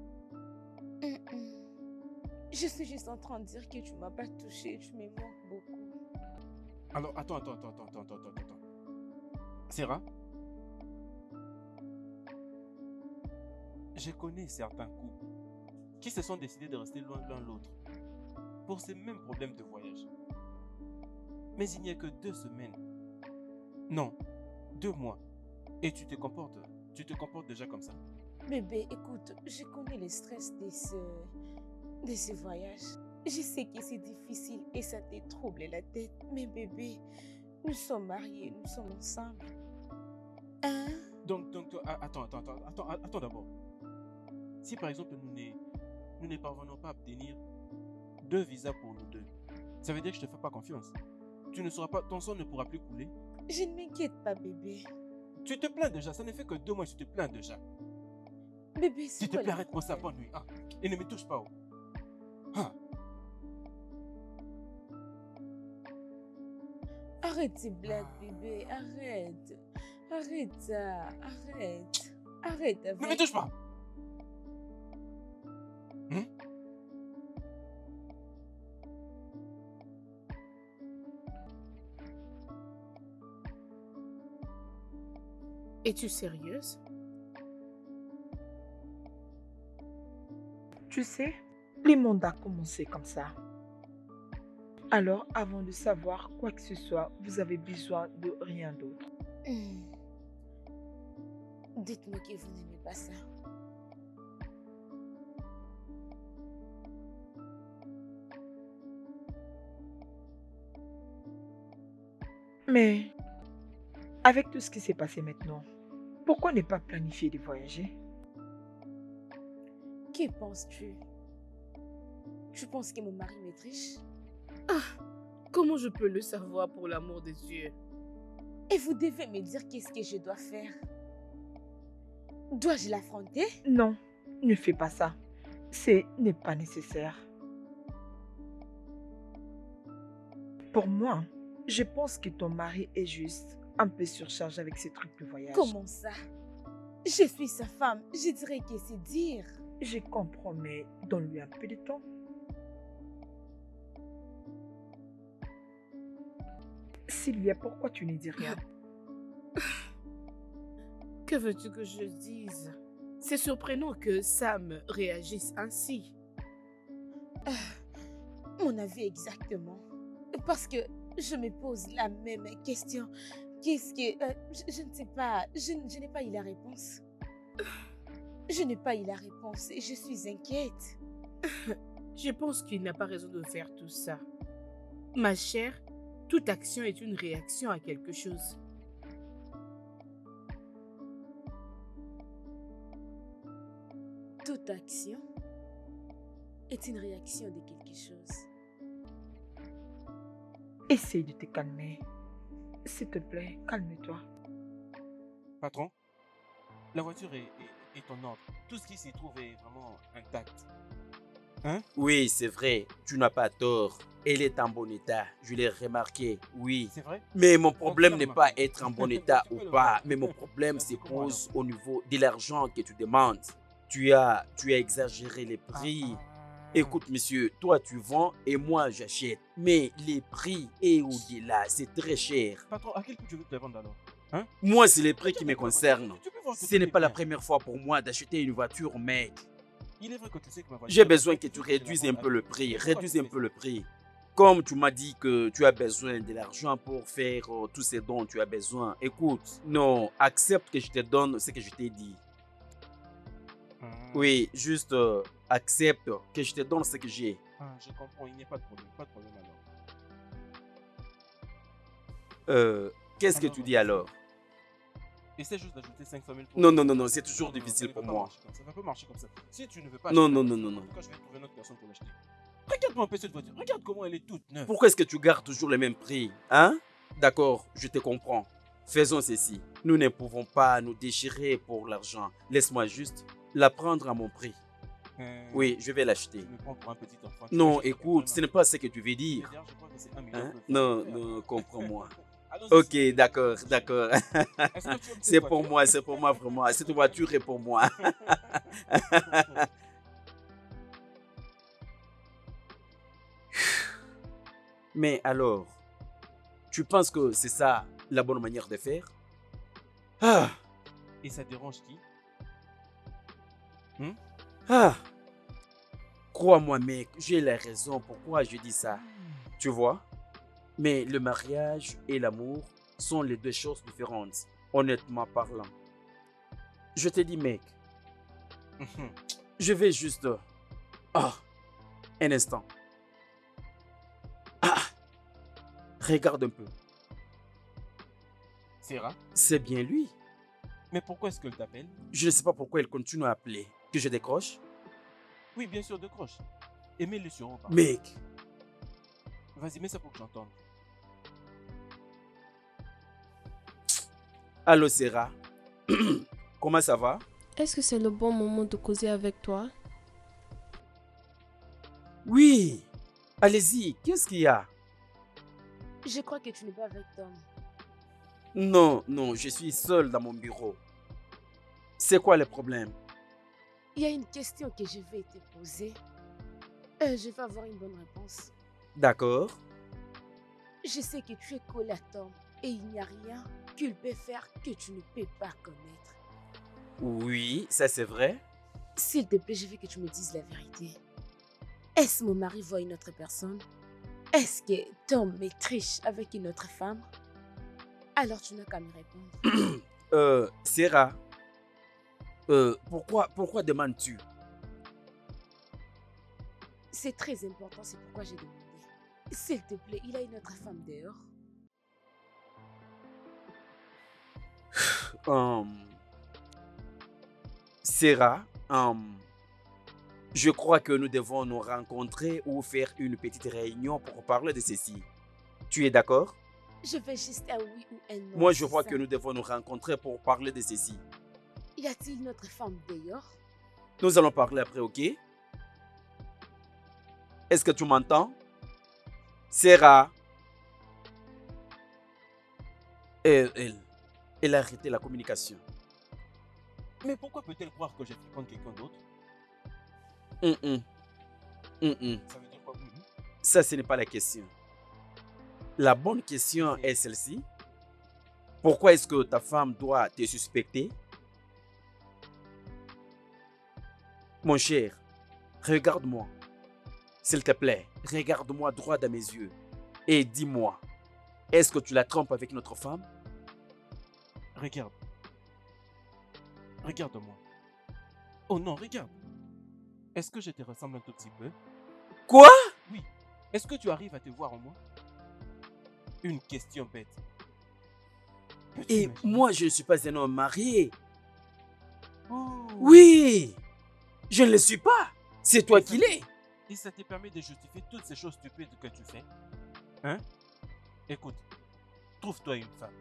Je suis juste en train de dire que tu ne m'as pas touché. Tu me manques beaucoup. Alors, attends. Sarah, je connais certains couples qui se sont décidés de rester loin l'un l'autre pour ces mêmes problèmes de voyage. Mais il n'y a que 2 semaines. Non, 2 mois. Et tu te comportes déjà comme ça. Bébé, écoute, je connais le stress de ce voyage. Je sais que c'est difficile et ça te trouble la tête. Mais bébé, nous sommes mariés, nous sommes ensemble. Hein? Donc, attends d'abord. Si par exemple nous ne parvenons pas à obtenir 2 visas pour nous deux, ça veut dire que je ne te fais pas confiance. Tu ne sauras pas, ton sang ne pourra plus couler. Je ne m'inquiète pas, bébé. Tu te plains déjà, ça ne fait que 2 mois, tu te plains déjà. Bébé, c'est S'il te quoi plaît, le arrête-moi ça, problème? bonne nuit. Ah, et ne me touche pas. Oh. Ah, Arrête tes blagues, bébé. Arrête. Arrête ça. Arrête. Arrête ne me avec... touche pas. Hmm? Es-tu sérieuse? Tu sais, le monde a commencé comme ça. Alors, avant de savoir quoi que ce soit, vous avez besoin de rien d'autre. Dites-moi que vous n'aimez pas ça. Mais, avec tout ce qui s'est passé maintenant, pourquoi ne pas planifier de voyager? Que penses-tu? Tu penses que mon mari me triche? Comment je peux le savoir pour l'amour de Dieu? Et vous devez me dire qu'est-ce que je dois faire. Dois-je l'affronter? Non, ne fais pas ça. Ce n'est pas nécessaire. Pour moi, je pense que ton mari est juste un peu surchargé avec ces trucs de voyage. Comment ça? Je suis sa femme. Je dirais que c'est dire. Je comprends, mais donne-lui un peu de temps. Sylvia, pourquoi tu ne dis rien? Que veux-tu que je dise? C'est surprenant que Sam réagisse ainsi. Mon avis exactement. Parce que je me pose la même question. Qu'est-ce que... je ne sais pas. Je n'ai pas eu la réponse. Je n'ai pas eu la réponse et je suis inquiète. Je pense qu'il n'a pas raison de faire tout ça. Ma chère, toute action est une réaction à quelque chose. Toute action est une réaction de quelque chose. Essaye de te calmer. S'il te plaît, calme-toi. Patron, la voiture est en ordre. Tout ce qui s'y trouve est vraiment intact. Hein? Oui, c'est vrai, tu n'as pas tort. Elle est en bon état, je l'ai remarqué, oui. C'est vrai? Mais mon problème Donc, n'est là, pas remarqué. être en bon état Tu ou peux le pas, remarquer. mais mon problème se Comment pose au niveau de l'argent que tu demandes. Tu as exagéré les prix. Écoute, monsieur, toi tu vends et moi j'achète. Mais les prix est au-delà, c'est très cher. Patron, à quel prix tu veux te vendre alors? Hein? Moi, c'est les prix qui me concernent. Tu peux voir que Ce tout n'est est pas la bien. première fois pour moi d'acheter une voiture, mec. Il est vrai que tu sais que ma voiture... J'ai besoin que tu réduises un peu le prix. Réduise un peu le prix. Comme tu m'as dit que tu as besoin de l'argent pour faire tous ces dons tu as besoin. Écoute, non, accepte que je te donne ce que je t'ai dit. Oui, juste accepte que je te donne ce que j'ai. Ah, je comprends, il n'y a pas de problème. Pas de problème alors. Qu'est-ce que tu dis alors? Essaie juste d'ajouter 500 000 pour... Non, non, non, non, c'est toujours Non, non, difficile ça pour ne peut pas moi. marcher comme ça. Ça ne peut pas marcher comme ça. Si tu ne veux pas... Non, acheter non, la non, voiture, non, en non. tout cas, je vais trouver une autre personne pour l'acheter. Regarde-moi un peu cette voiture. Regarde comment elle est toute neuve. Pourquoi est-ce que tu gardes toujours le même prix? Hein? D'accord, je te comprends. Faisons ceci. Nous ne pouvons pas nous déchirer pour l'argent. Laisse-moi juste la prendre à mon prix. Oui, je vais l'acheter. Tu me prends pour un petit enfant. Tu Non, m'achètes écoute, quelque ce n'est pas ce que tu veux chose. dire. D'ailleurs, je crois que c'est 1 million Hein? de francs. Non, non, comprends-moi. Allons-y, Ok, c'est- d'accord, d'accord. Est-ce que tu aimes cette C'est pour voiture? moi, c'est pour moi vraiment. Cette voiture est pour moi. Mais alors, tu penses que c'est ça la bonne manière de faire? Ah, Et ça dérange qui? ah. Crois-moi, mec, j'ai la raison pourquoi je dis ça. Tu vois? Mais le mariage et l'amour sont les deux choses différentes, honnêtement parlant. Je te dis, mec, je vais juste... Ah, un instant. Ah, regarde un peu. Sarah? C'est bien lui. Mais pourquoi est-ce qu'elle t'appelle? Je ne sais pas pourquoi elle continue à appeler. Que je décroche? Oui, bien sûr, décroche. Et mets-le sur haut. Mec, Vas-y, mets ça pour que j'entende. allô Sarah. Comment ça va? Est-ce que c'est le bon moment de causer avec toi? Oui. Allez-y, qu'est-ce qu'il y a? Je crois que tu n'es pas avec Tom. Non, non, je suis seul dans mon bureau. C'est quoi le problème? Il y a une question que je vais te poser. Je vais avoir une bonne réponse. D'accord. Je sais que tu es collé à Tom et il n'y a rien qu'il peut faire que tu ne peux pas connaître. Oui, ça c'est vrai. S'il te plaît, je veux que tu me dises la vérité. Est-ce mon mari voit une autre personne? Est-ce que Tom me triche avec une autre femme? Alors tu n'as qu'à me répondre. Sarah, pourquoi demandes-tu? C'est très important, c'est pourquoi j'ai demandé. S'il te plaît, il a une autre femme dehors. Sarah, je crois que nous devons nous rencontrer ou faire une petite réunion pour parler de ceci. Tu es d'accord? Je vais juste un oui ou un non. Moi, je c'est crois ça. que nous devons nous rencontrer pour parler de ceci. Y a-t-il une autre femme dehors? Nous allons parler après, ok? Est-ce que tu m'entends? Sarah. Elle a arrêté la communication. Mais pourquoi peut-elle croire que je fréquente quelqu'un d'autre? Hum, hum. Hum, hum. Ça veut dire quoi? Ça, ce n'est pas la question. La bonne question est celle-ci. Pourquoi est-ce que ta femme doit te suspecter? Mon cher, regarde-moi. S'il te plaît, regarde-moi droit dans mes yeux et dis-moi, est-ce que tu la trompes avec notre femme? Regarde. Regarde-moi. Oh non, regarde. Est-ce que je te ressemble un tout petit peu? Quoi? Oui. Est-ce que tu arrives à te voir en moi? Une question bête. Peux-tu Et imaginer? moi, je ne suis pas un homme marié. Oh. Oui, je ne le suis pas. C'est toi qui l'es. Et ça te permet de justifier toutes ces choses stupides que tu fais? Hein? Écoute, trouve-toi une femme.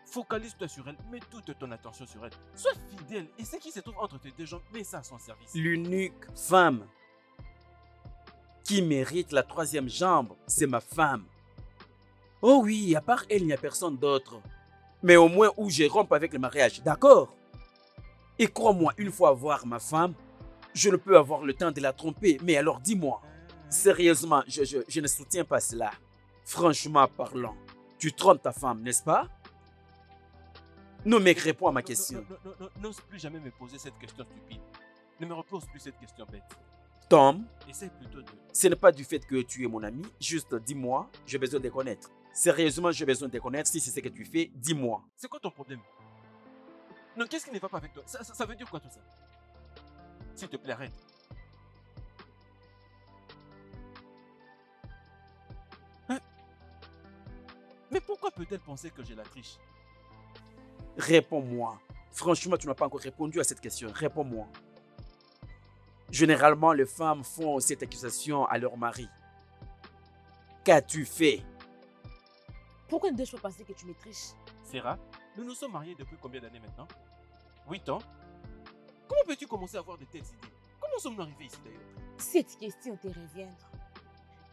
Focalise-toi sur elle, mets toute ton attention sur elle. Sois fidèle et ce qui se trouve entre tes deux jambes, mets ça à son service. L'unique femme qui mérite la troisième jambe, c'est ma femme. Oh oui, à part elle, il n'y a personne d'autre. Mais au moins où je rompe avec le mariage, d'accord? Et crois-moi, une fois voir ma femme, je ne peux avoir le temps de la tromper. Mais alors dis-moi, sérieusement, je ne soutiens pas cela. Franchement parlant, tu trompes ta femme, n'est-ce pas? Non, mec, réponds à ma question. N'ose plus jamais me poser cette question stupide. Ne me repose plus cette question bête. Tom, Essaye plutôt de... ce n'est pas du fait que tu es mon ami, juste dis-moi, j'ai besoin de te connaître. Sérieusement, j'ai besoin de te connaître. Si c'est ce que tu fais, dis-moi. C'est quoi ton problème? Non, qu'est-ce qui ne va pas avec toi? Ça veut dire quoi tout ça? S'il te plaît, arrête. Hein? Mais pourquoi peut-elle penser que j'ai la triche? Réponds-moi. Franchement, tu n'as pas encore répondu à cette question. Réponds-moi. Généralement, les femmes font cette accusation à leur mari. Qu'as-tu fait? Pourquoi ne dois-je pas penser que tu me triches? Sarah, nous nous sommes mariés depuis combien d'années maintenant? 8 ans? Comment peux-tu commencer à avoir de telles idées? Comment sommes-nous arrivés ici d'ailleurs? Cette question te revient.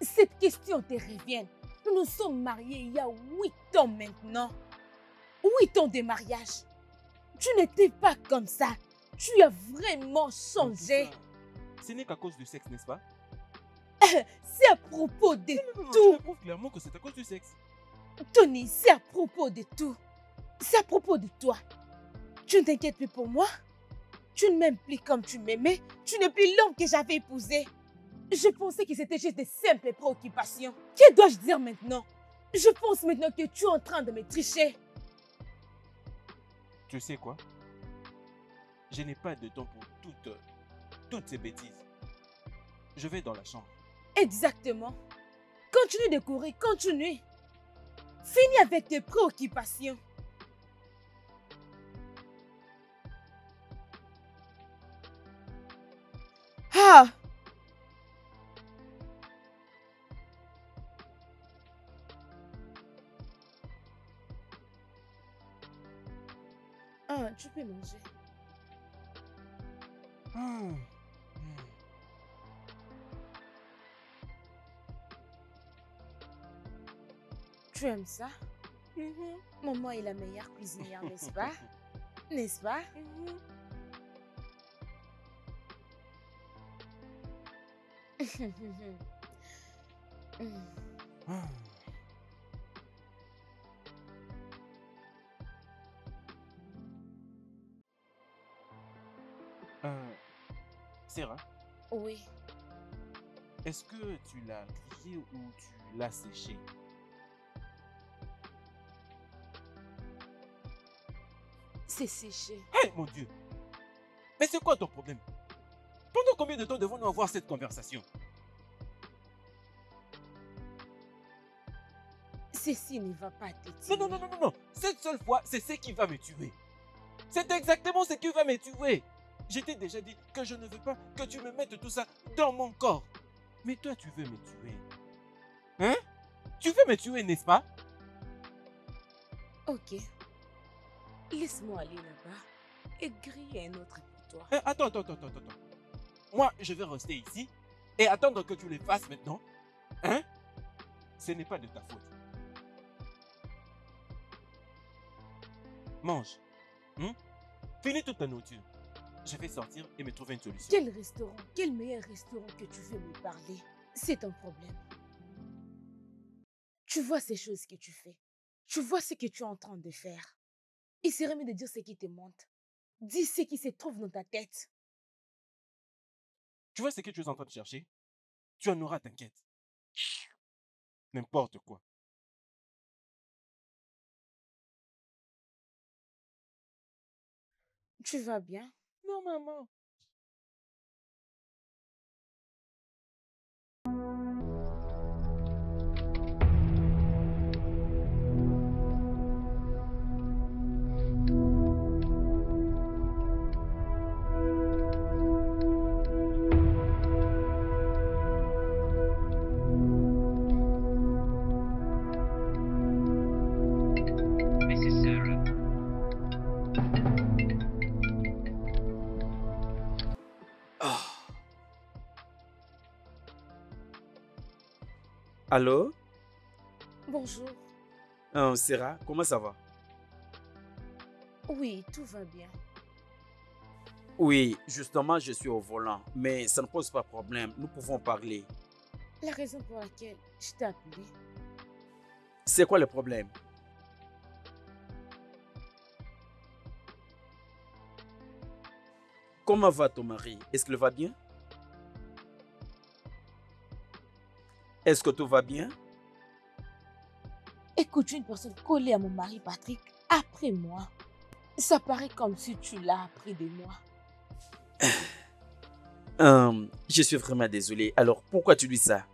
Cette question te revient. Nous nous sommes mariés il y a 8 ans maintenant. 8 ans de mariage. Tu n'étais pas comme ça. Tu as vraiment changé. Ce n'est qu'à cause du sexe, n'est-ce pas? C'est à propos de Non, tout. je prouve clairement que c'est à cause du sexe. Tony, c'est à propos de tout. C'est à propos de toi. Tu ne t'inquiètes plus pour moi? Tu ne m'aimes plus comme tu m'aimais? Tu n'es plus l'homme que j'avais épousé. Je pensais que c'était juste des simples préoccupations. Que dois-je dire maintenant? Je pense maintenant que tu es en train de me tricher. Tu sais quoi? Je n'ai pas de temps pour toutes ces bêtises. Je vais dans la chambre. Exactement. Continue de courir, continue. Finis avec tes préoccupations. Ah! Ah, tu peux manger. Hmm. Tu aimes ça? Maman est la meilleure cuisinière, n'est-ce pas? N'est-ce pas? Ah. Sarah, Oui. est-ce que tu l'as grillé ou tu l'as séché? C'est séché. Hé, mon Dieu! Mais c'est quoi ton problème? Pendant combien de temps devons-nous avoir cette conversation? Ceci ne va pas te tuer. Non. Cette seule fois, c'est ce qui va me tuer. C'est exactement ce qui va me tuer. Je t'ai déjà dit que je ne veux pas que tu me mettes tout ça dans mon corps. Mais toi, tu veux me tuer. Hein? Tu veux me tuer, n'est-ce pas? Ok. Laisse-moi aller là-bas et griller un autre pour toi. Attends. Moi, je vais rester ici et attendre que tu les fasses maintenant. Hein? Ce n'est pas de ta faute. Mange. Finis toute ta nourriture. Je vais sortir et me trouver une solution. Quel restaurant, quel meilleur restaurant que tu veux me parler? C'est ton problème. Tu vois ces choses que tu fais. Tu vois ce que tu es en train de faire. Il serait mieux de dire ce qui te monte. Dis ce qui se trouve dans ta tête. Tu vois ce que tu es en train de chercher? Tu en auras, t'inquiète. N'importe quoi. Tu vas bien? Non, maman. Allô? Bonjour. Sarah, comment ça va? Oui, tout va bien. Oui, justement, je suis au volant, mais ça ne pose pas de problème. Nous pouvons parler. La raison pour laquelle je t'ai appelé, C'est quoi le problème? Comment va ton mari? Est-ce qu'il va bien? Est-ce que tout va bien? écoute, une personne collée à mon mari Patrick après moi. Ça paraît comme si tu l'as appris de moi. Je suis vraiment désolé. Alors, pourquoi tu dis ça?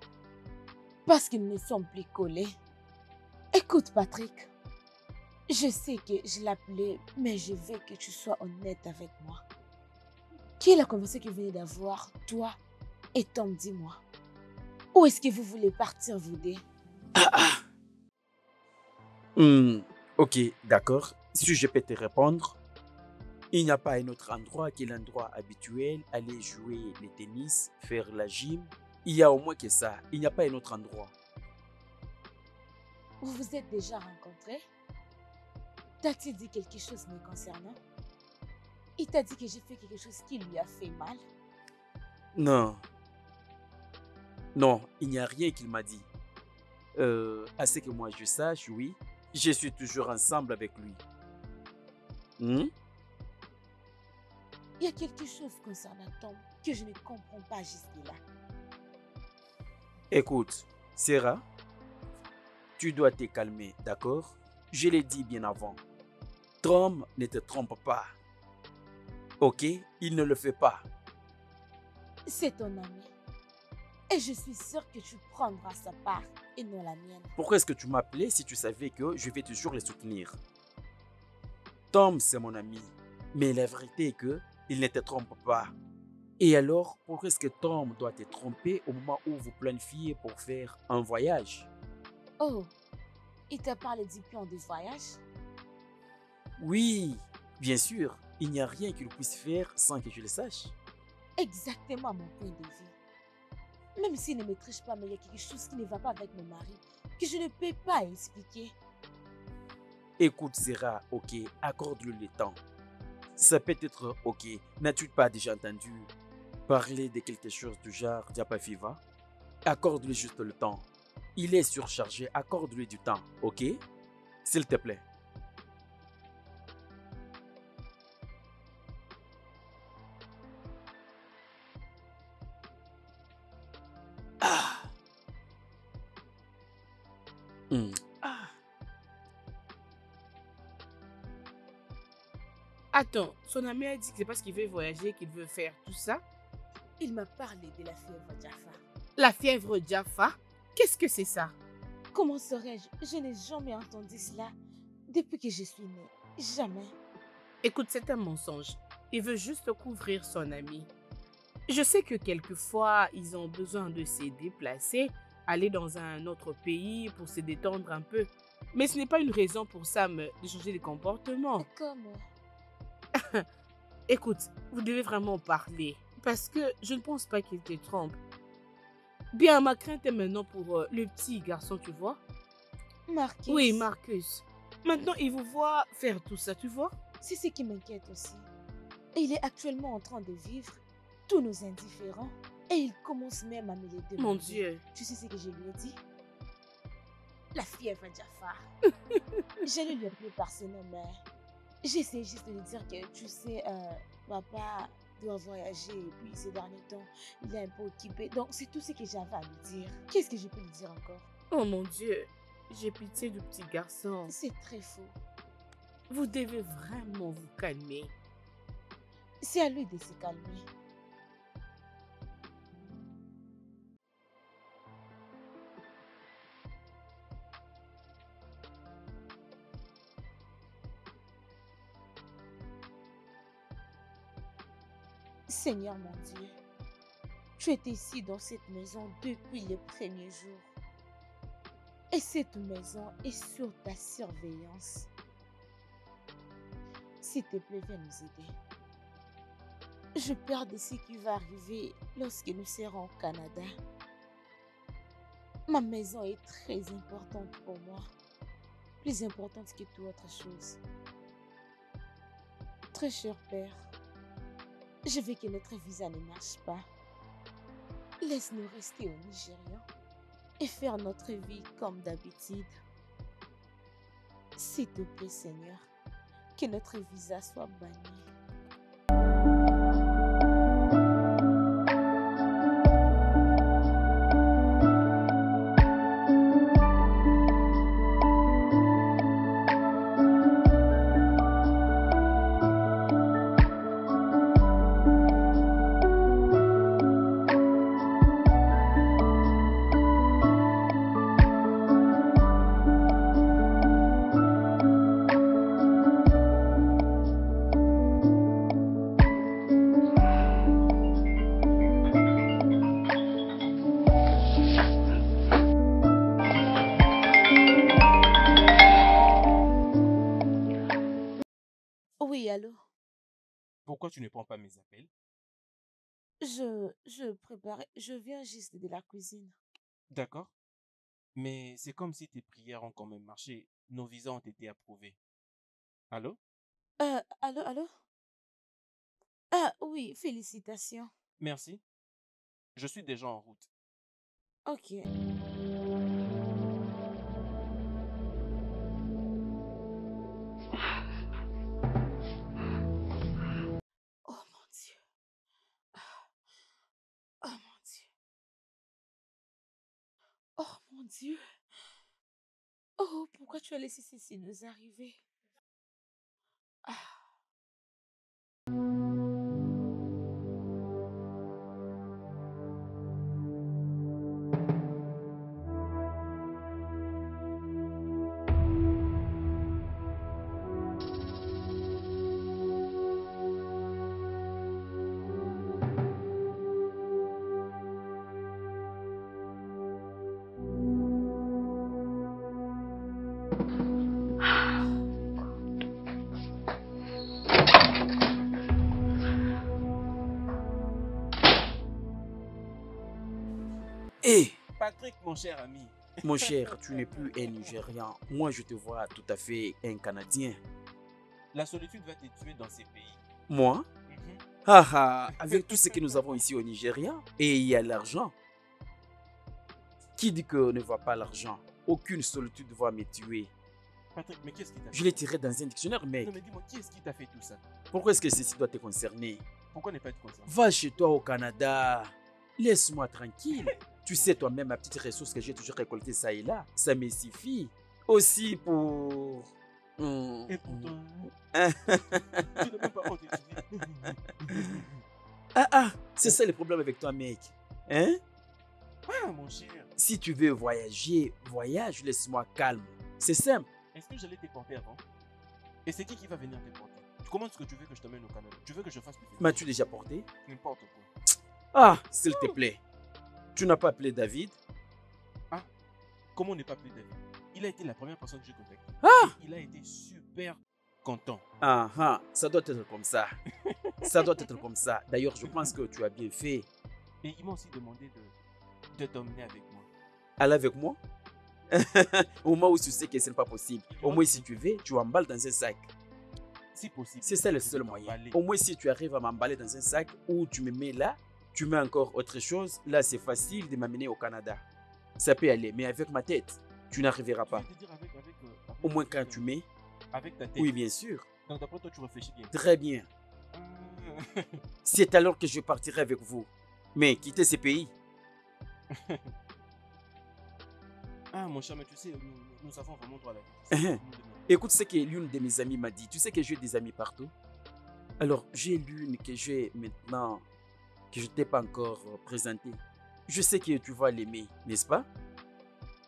Parce qu'ils ne sont plus collés. Écoute, Patrick. Je sais que je l'appelais, mais je veux que tu sois honnête avec moi. Qui est la conversation que vous venez d'avoir, toi et Tom, dis-moi? Où est-ce que vous voulez partir, vous deux? Ok, d'accord. Si je peux te répondre, il n'y a pas un autre endroit que l'endroit habituel, aller jouer le tennis, faire la gym. Il y a au moins que ça. Il n'y a pas un autre endroit. Vous vous êtes déjà rencontrés? T'as-t-il dit quelque chose me concernant? Il t'a dit que j'ai fait quelque chose qui lui a fait mal? Non. Non, il n'y a rien qu'il m'a dit. À ce que moi je sache, oui, je suis toujours ensemble avec lui. Hmm? Il y a quelque chose concernant Tom que je ne comprends pas jusque-là. Écoute, Sarah, tu dois te calmer, d'accord? Je l'ai dit bien avant. Tom ne te trompe pas. Ok? Il ne le fait pas. C'est ton ami. Et je suis sûre que tu prendras sa part et non la mienne. Pourquoi est-ce que tu m'appelais si tu savais que je vais toujours les soutenir? Tom, c'est mon ami. Mais la vérité est que il ne te trompe pas. Et alors, pourquoi est-ce que Tom doit te tromper au moment où vous planifiez pour faire un voyage? Oh, il t'a parlé du plan de voyage? Oui, bien sûr. Il n'y a rien qu'il puisse faire sans que je le sache. Exactement mon point de vue. Même s'il ne me triche pas, mais il y a quelque chose qui ne va pas avec mon mari, que je ne peux pas expliquer. Écoute, Sarah, ok, accorde-lui le temps. Ça peut être ok. N'as-tu pas déjà entendu parler de quelque chose du genre Diapa Fiva? Accorde-lui juste le temps. Il est surchargé, accorde-lui du temps, ok? S'il te plaît. Ah. Ah. Attends, son ami a dit que c'est parce qu'il veut voyager qu'il veut faire tout ça? Il m'a parlé de la fièvre Jaffa. La fièvre Jaffa? Qu'est-ce que c'est ça? Comment saurais-je? Je n'ai jamais entendu cela depuis que je suis née. Jamais. Écoute, c'est un mensonge. Il veut juste couvrir son ami. Je sais que quelquefois, ils ont besoin de se déplacer, aller dans un autre pays pour se détendre un peu. Mais ce n'est pas une raison pour Sam de changer de comportement. Comment? Écoute, vous devez vraiment parler. Parce que je ne pense pas qu'il te trompe. Bien, ma crainte est maintenant pour le petit garçon, tu vois? Marcus. Oui, Marcus. Maintenant, il vous voit faire tout ça, tu vois? C'est ce qui m'inquiète aussi. Et il est actuellement en train de vivre tous nos indifférents. Et il commence même à me les demander. Mon Dieu. Tu sais ce que je lui ai dit? La fièvre Jaffa. J'allais lui appeler par ce nom, mais j'essaie juste de lui dire que, tu sais, papa doit voyager et puis ces derniers temps, il est un peu occupé. Donc, c'est tout ce que j'avais à lui dire. Qu'est-ce que je peux lui dire encore? Oh mon Dieu. J'ai pitié du petit garçon. C'est très faux. Vous devez vraiment vous calmer. C'est à lui de se calmer. Seigneur mon Dieu, tu étais ici dans cette maison depuis les premiers jours. Et cette maison est sous ta surveillance. S'il te plaît, viens nous aider. Je peur de ce qui va arriver lorsque nous serons au Canada. Ma maison est très importante pour moi. Plus importante que toute autre chose. Très cher Père, je veux que notre visa ne marche pas. Laisse-nous rester au Nigeria et faire notre vie comme d'habitude. S'il te plaît, Seigneur, que notre visa soit banni. Pourquoi tu ne prends pas mes appels? Je viens juste de la cuisine. D'accord? Mais c'est comme si tes prières ont quand même marché. Nos visas ont été approuvés. Allô? Allô, allô? Ah oui, félicitations. Merci. Je suis déjà en route. Ok. Oh mon Dieu. Oh mon Dieu. Oh mon Dieu. Oh, pourquoi tu as laissé ceci nous arriver? Ah. Hé, Patrick, mon cher ami. mon cher, tu n'es plus un Nigérian. Moi, je te vois tout à fait un Canadien. La solitude va te tuer dans ces pays. Moi, Mhm. avec tout ce que nous avons ici au Nigeria, et il y a l'argent. Qui dit qu'on ne voit pas l'argent? Aucune solitude va me tuer. Patrick, mais qu'est-ce qui t'a fait? Je l'ai tiré dans un dictionnaire, mec. Non, mais dis-moi, qui est-ce qui t'a fait tout ça? Pourquoi est-ce que ceci doit te concerner? Pourquoi ne pas être concerné? Va chez toi au Canada. Laisse-moi tranquille. Tu sais toi-même, ma petite ressource que j'ai toujours récoltée ça et là, ça me suffit. Aussi pour... Et pourtant, tu n'as même pas honte d'étudier. C'est ça le problème avec toi, mec. Hein? Ah, mon cher, Si tu veux voyager, voyage, laisse-moi calme. C'est simple. est-ce que j'allais te porter avant? Et c'est qui va venir te porter? Comment est-ce que tu veux que je t'emmène au Canada? Tu veux que je fasse le film? M'as-tu déjà porté? N'importe quoi. Ah, s'il te plaît. Tu n'as pas appelé David? Comment ne pas appeler David? Il a été la première personne que j'ai contactée. Ah! Et il a été super content. Ça doit être comme ça. Ça doit être comme ça. D'ailleurs, je pense que tu as bien fait. Et il m'a aussi demandé de t'emmener avec moi. Aller avec moi? Au moment où tu sais que ce n'est pas possible. Au moins, si tu veux, tu emballes dans un sac. Si possible. C'est ça le je vais seul moyen. t'emballer. Au moins, si tu arrives à m'emballer dans un sac ou tu me mets là, tu mets encore autre chose, là, c'est facile de m'amener au Canada. Ça peut aller, mais avec ma tête, tu n'arriveras Tu pas. veux te dire avec, Au moins, quand tu mets, avec ta tête. oui, bien sûr. Donc d'après toi, tu réfléchis bien. Très bien. Ah. C'est alors que je partirai avec vous. Mais quittez ce pays. Ah, mon cher, mais tu sais, nous avons vraiment droit à la vie. C'est Hein. nous demander. Écoute ce que l'une de mes amies m'a dit. Tu sais que j'ai des amis partout. Alors, j'ai l'une que j'ai maintenant, que je ne t'ai pas encore présentée. Je sais que tu vas l'aimer, n'est-ce pas?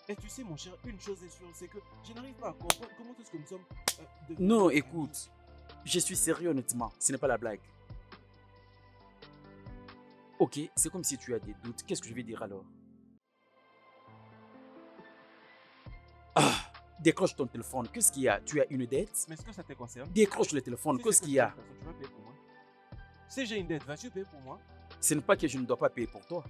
Et tu sais, mon cher, une chose est sûre, c'est que je n'arrive pas à comprendre comment est-ce que nous sommes. Devenus Non, amis. écoute. Je suis sérieux honnêtement. Ce n'est pas la blague. Ok, c'est comme si tu as des doutes. Qu'est-ce que je vais dire alors? Décroche ton téléphone. Qu'est-ce qu'il y a? Tu as une dette? Mais est-ce que ça te concerne? Décroche le téléphone. Si Qu'est-ce c'est qu'il y a? pour cette personne, tu vas payer pour moi. Si j'ai une dette, vas-tu payer pour moi? Ce n'est pas que je ne dois pas payer pour toi.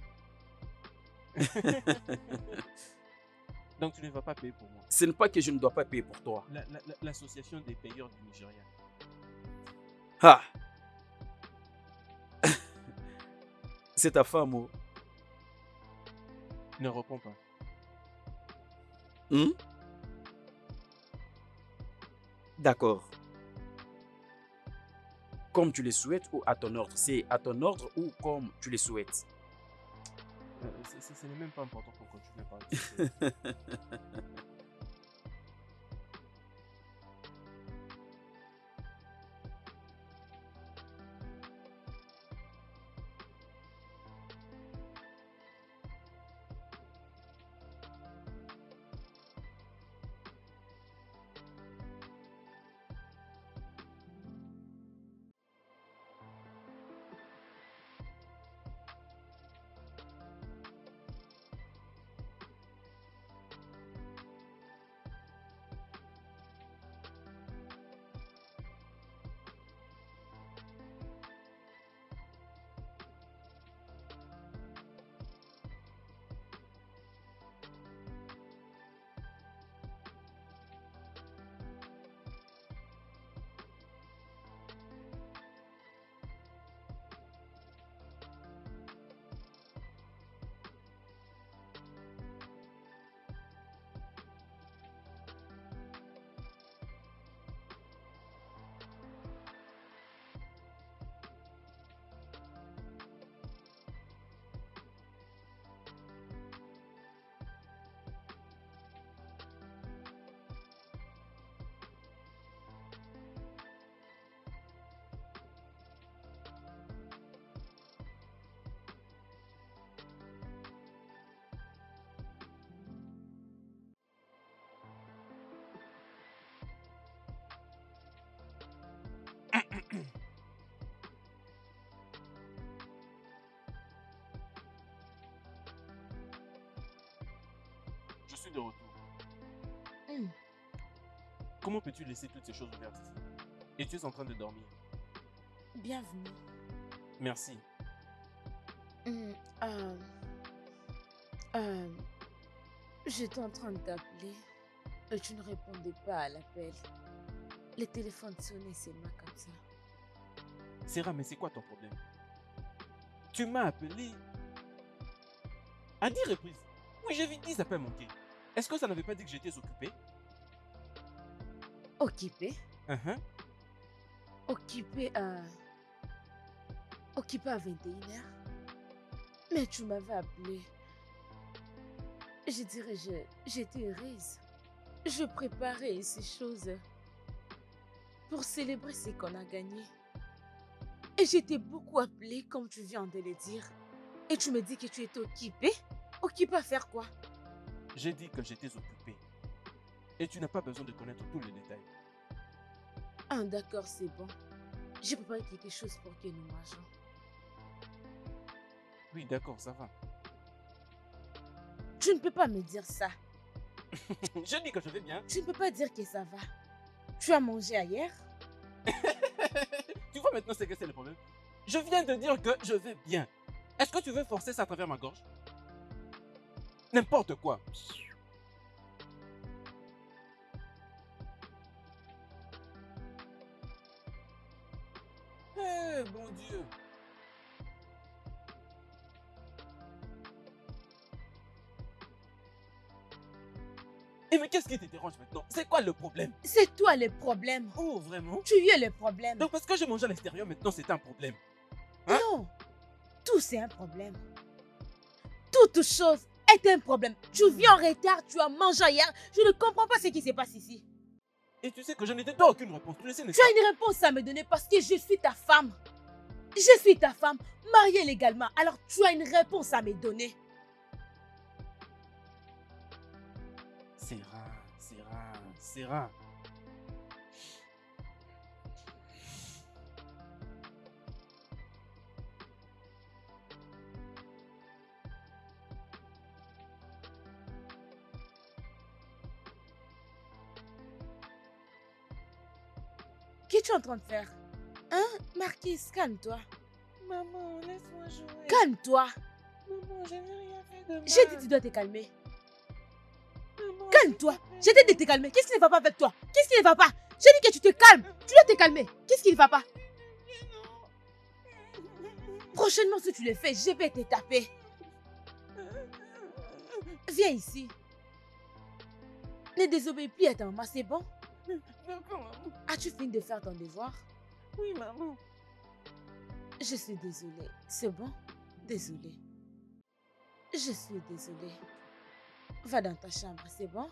Donc tu ne vas pas payer pour moi. Ce n'est pas que je ne dois pas payer pour toi. L'association des payeurs du Nigeria. Ah! C'est ta femme, oh. Ne réponds pas. Hmm? D'accord. Comme tu le souhaites ou à ton ordre? C'est à ton ordre ou comme tu le souhaites? Ce n'est même pas important pour continuer à parler. suis de retour. Hmm. Comment peux-tu laisser toutes ces choses ouvertes ici? Et tu es en train de dormir. Bienvenue. Merci. Hmm, euh, euh, J'étais en train de t'appeler et tu ne répondais pas à l'appel. Les téléphones sonnaient seulement comme ça. Sarah, mais c'est quoi ton problème? Tu m'as appelé à 10 reprises. Oui, j'ai vu 10 appels manqués. Est-ce que ça n'avait pas dit que j'étais occupé? Occupé? Uh-huh. Occupé à 21h. Mais tu m'avais appelé. Je dirais, j'étais heureuse. Je préparais ces choses pour célébrer ce qu'on a gagné. Et j'étais beaucoup appelée, comme tu viens de le dire. Et tu me dis que tu étais occupée? Occupée à faire quoi? J'ai dit que j'étais occupé. Et tu n'as pas besoin de connaître tous les détails. Ah, d'accord, c'est bon. J'ai préparé quelque chose pour que nous mangeons. Oui, d'accord, ça va. Tu ne peux pas me dire ça. Je dis que je vais bien. Tu ne peux pas dire que ça va. Tu as mangé ailleurs? Tu vois maintenant ce que c'est le problème? Je viens de dire que je vais bien. Est-ce que tu veux forcer ça à travers ma gorge? N'importe quoi. Eh, bon Dieu. Et mais qu'est-ce qui te dérange maintenant? C'est quoi le problème? C'est toi le problème. Oh, vraiment? Tu es le problème. Donc parce que j'ai mangé à l'extérieur, maintenant c'est un problème. Hein? Non, tout c'est un problème. Toute chose est un problème. Tu viens en retard, tu as mangé hier. Je ne comprends pas ce qui se passe ici. Et tu sais que je ne te donne aucune réponse. Tu le sais, n'est-ce Tu pas? as une réponse à me donner parce que je suis ta femme. Je suis ta femme, mariée légalement. Alors tu as une réponse à me donner. Sarah. Qu'est-ce que tu es en train de faire? Hein, Marquise, calme-toi. Maman, laisse-moi jouer. Calme-toi. Maman, je n'ai rien fait de mal. J'ai dit que tu dois te calmer. Maman, Calme-toi. s'il te J'ai dit de te calmer. Qu'est-ce qui ne va pas avec toi? Qu'est-ce qui ne va pas? J'ai dit que tu te calmes. Tu dois te calmer. Qu'est-ce qui ne va pas? Prochainement, si tu le fais, je vais te taper. Viens ici. Ne désobéis plus à ta maman, c'est bon? D'accord, maman. As-tu fini de faire ton devoir? Oui, maman. Je suis désolée. C'est bon? Désolée. Je suis désolée. Va dans ta chambre, c'est bon?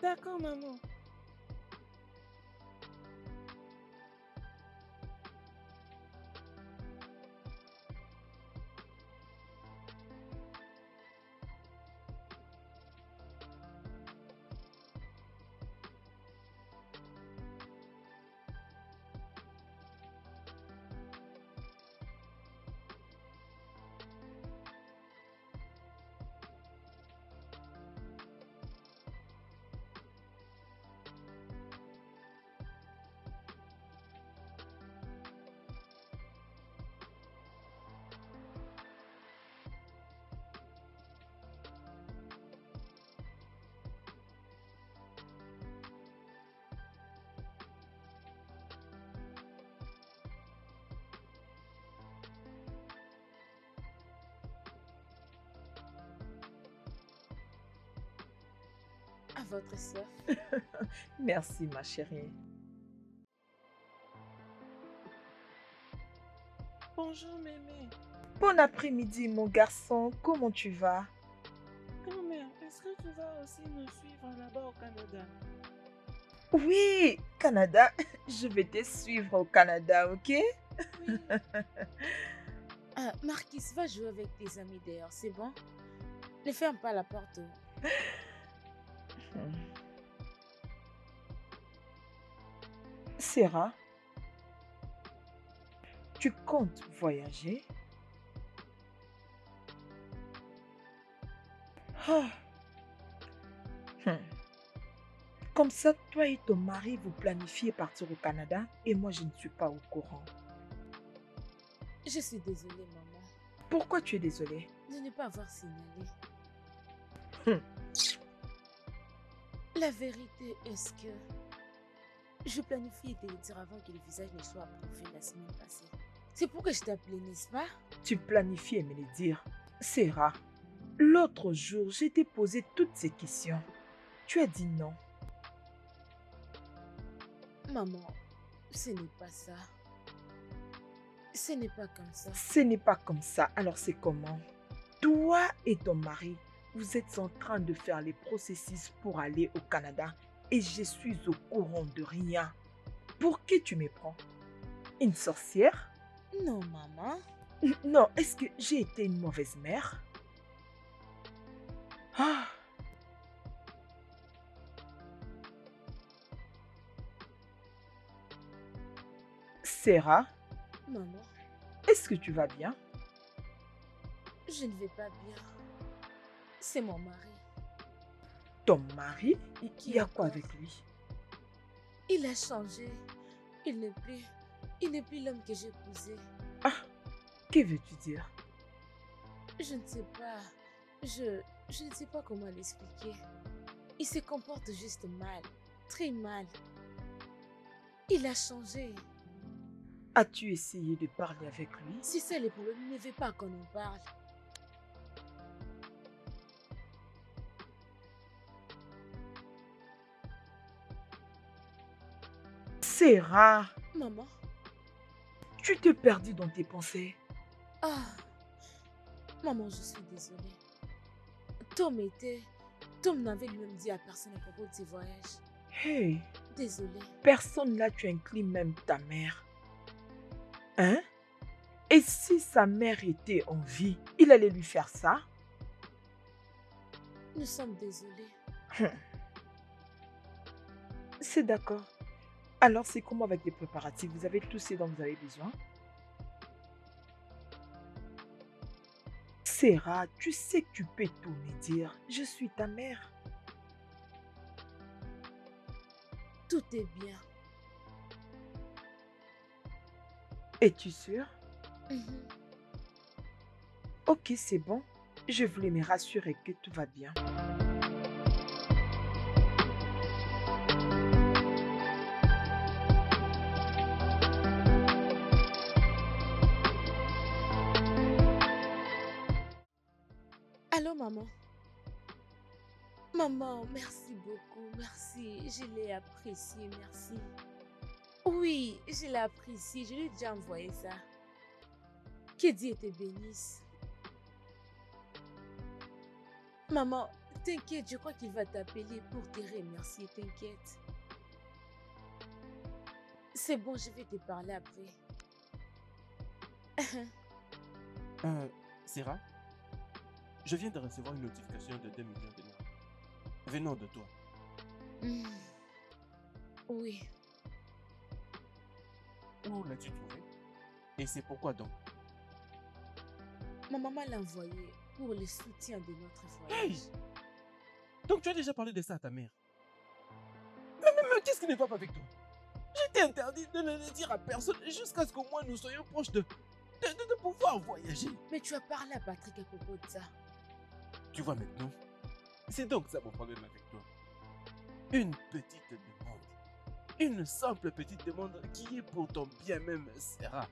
D'accord, maman. À votre soeur. Merci, ma chérie. Bonjour, mémé. Bon après-midi, mon garçon. Comment tu vas? Grand-mère, est-ce que tu vas aussi nous suivre là-bas au Canada? Oui, Canada. Je vais te suivre au Canada, ok? Oui. Marquis, va jouer avec tes amis dehors, c'est bon? Ne ferme pas la porte. Sarah, tu comptes voyager? Ah, Comme ça, toi et ton mari, vous planifiez partir au Canada et moi, je ne suis pas au courant. Je suis désolée, maman, Pourquoi tu es désolée? de ne pas avoir signalé. Hum. La vérité est que je planifiais de le dire avant que le visage ne soit approuvé la semaine passée. C'est pourquoi je t'appelais, n'est-ce pas? Tu planifiais me le dire. Sarah, l'autre jour, je t'ai posé toutes ces questions. Tu as dit non. Maman, ce n'est pas ça. Ce n'est pas comme ça. Ce n'est pas comme ça. Alors c'est comment? Toi et ton mari, vous êtes en train de faire les processus pour aller au Canada et je suis au courant de rien. Pour qui tu me prends? Une sorcière? Non, maman. Non, est-ce que j'ai été une mauvaise mère? Ah, Sarah, Maman, est-ce que tu vas bien? je ne vais pas bien. C'est mon mari. Ton mari, il Qui y a quoi encore? avec lui? Il a changé. Il n'est plus l'homme que j'ai épousé. Ah, que veux-tu dire? Je ne sais pas. Je ne sais pas comment l'expliquer. Il se comporte juste mal. Très mal. Il a changé. As-tu essayé de parler avec lui? Si c'est le problème, il ne veut pas qu'on en parle. Sarah, Maman. tu t'es perdue dans tes pensées. Ah. Maman, je suis désolée. Tom n'avait lui-même dit à personne à propos de ses voyages. Hey, Désolée. personne là, tu inclines même ta mère. Hein? Et si sa mère était en vie, il allait lui faire ça? Nous sommes désolés. C'est d'accord. Alors c'est comment avec les préparatifs? Vous avez tout ce dont vous avez besoin? Sarah, tu sais que tu peux tout me dire. Je suis ta mère. Tout est bien. Es-tu sûre? Mhm. Ok, c'est bon. Je voulais me rassurer que tout va bien. Allô, maman. Maman, merci beaucoup. Merci. Je l'ai apprécié. Merci. Oui, je l'ai apprécié. Je lui ai déjà envoyé ça. Que Dieu te bénisse. Maman, t'inquiète, je crois qu'il va t'appeler pour te remercier. T'inquiète. C'est bon, je vais te parler après. Sarah, je viens de recevoir une notification de 2 millions de dollars venant de toi. Hmm. Oui. Où l'as-tu trouvé? Et c'est pourquoi donc? Ma maman l'a envoyé pour le soutien de notre Hey! voyage. Donc tu as déjà parlé de ça à ta mère? Mais qu'est-ce qui ne va pas avec toi? Je t'ai interdit de ne le dire à personne jusqu'à ce qu'au moins nous soyons proches de pouvoir voyager. Mais tu as parlé à Patrick à propos de ça. Tu vois maintenant? C'est donc ça mon problème avec toi. Une petite demande. Une simple petite demande qui est pour ton bien même, Sarah.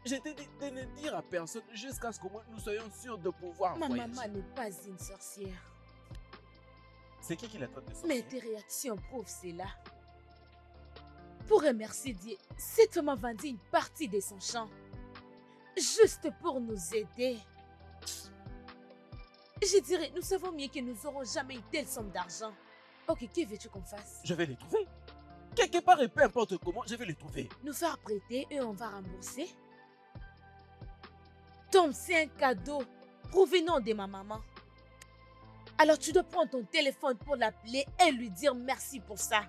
Je t'ai dit de ne dire à personne jusqu'à ce qu'au moins nous soyons sûrs de pouvoir Ma voyager. maman n'est pas une sorcière. C'est qui la traite de sorcière? Mais tes réactions prouvent cela. Pour remercier Dieu, cette femme a vendu une partie de son champ. Juste pour nous aider. Je dirais, nous savons mieux que nous n'aurons jamais une telle somme d'argent. Ok, que veux-tu qu'on fasse? Je vais les trouver. Quelque part et peu importe comment, je vais les trouver. Nous faire prêter et on va rembourser? Tom, c'est un cadeau provenant de ma maman. Alors tu dois prendre ton téléphone pour l'appeler et lui dire merci pour ça.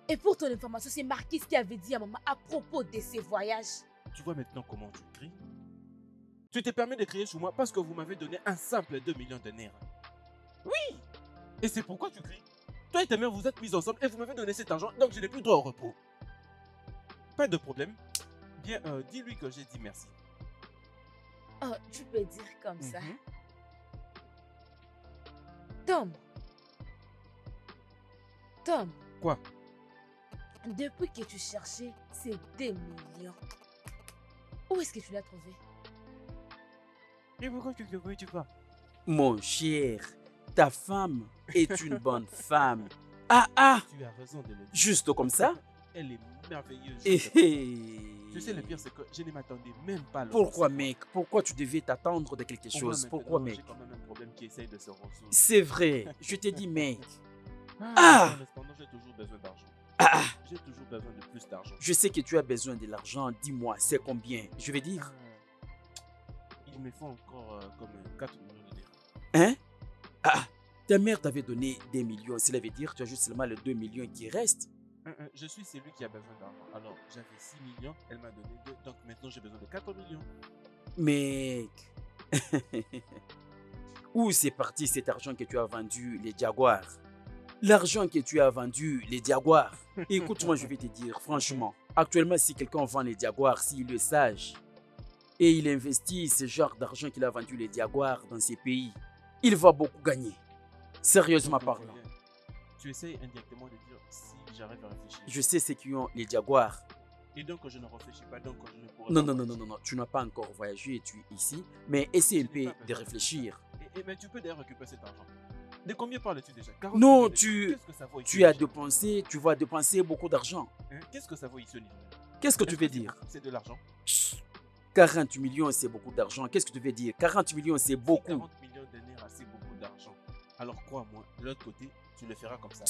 Et pour ton information, c'est Marquis qui avait dit à maman à propos de ses voyages. Tu vois maintenant comment tu cries? Tu t'es permis de crier sur moi parce que vous m'avez donné un simple 2 millions de nerfs. Oui! Et c'est pourquoi tu cries? Toi et ta mère, vous êtes mis ensemble et vous m'avez donné cet argent, donc je n'ai plus droit au repos. Pas de problème. Bien, dis-lui que j'ai dit merci. Oh, tu peux dire comme ça. Mhm. Tom. Tom, Quoi? depuis que tu cherchais ces 2 millions, où est-ce que tu l'as trouvé? Et pourquoi tu vas? Mon cher, ta femme est une bonne femme. Ah ah, Tu as raison de le dire. juste comme ça. Elle est merveilleuse. Eh, je te promets. eh. Tu sais, le pire, c'est que je ne m'attendais même pas à le Pourquoi, recevoir. mec? Pourquoi tu devais t'attendre de quelque Au moins, chose? maintenant, Pourquoi, mec? J'ai quand même un problème qui essaye de se résoudre. C'est vrai, je t'ai dit, mec. Ah! En cependant, j'ai toujours besoin d'argent. Ah, ah, J'ai toujours besoin de plus d'argent. je sais que tu as besoin de l'argent. Dis-moi, c'est combien? Je vais dire. Il me faut encore comme 4 millions de dirhams. Hein? Ah, ta mère t'avait donné des millions. Cela veut dire que tu as juste seulement les 2 millions qui restent. Je suis celui qui a besoin d'argent. Alors, j'avais 6 millions, elle m'a donné 2, donc maintenant j'ai besoin de 4 millions. Mec. Où c'est parti cet argent que tu as vendu les Jaguars? L'argent que tu as vendu les Jaguars. Écoute-moi, je vais te dire, franchement, actuellement, si quelqu'un vend les Jaguars, s'il est sage et il investit ce genre d'argent qu'il a vendu les Jaguars dans ces pays, il va beaucoup gagner. Sérieusement Donc, parlant. tu essayes indirectement de dire si j'arrive à réfléchir. Je sais ce qui ont les Jaguars. Et donc je ne réfléchis pas, donc je ne pourrais Non, pas non, non, non, voyager. non, non, tu n'as pas encore voyagé, tu es ici, mais essaie un Je n'ai peu pas de besoin. réfléchir. Mais tu peux d'ailleurs récupérer cet argent. De combien parles-tu déjà? 40 Non, millions de tu- dirhams. Qu'est-ce que ça vaut ici Tu as déjà? dépensé, tu vas dépenser beaucoup d'argent. Hein? Qu'est-ce que ça vaut ici au Nigeria? Qu'est-ce que tu Est-ce veux c'est dire? beaucoup? C'est de l'argent. 40 millions, c'est beaucoup d'argent. Qu'est-ce que tu veux dire? 40 millions, c'est Si beaucoup. 40 millions de dirhams, c'est beaucoup d'argent. Alors crois-moi, de l'autre côté, tu le feras comme ça.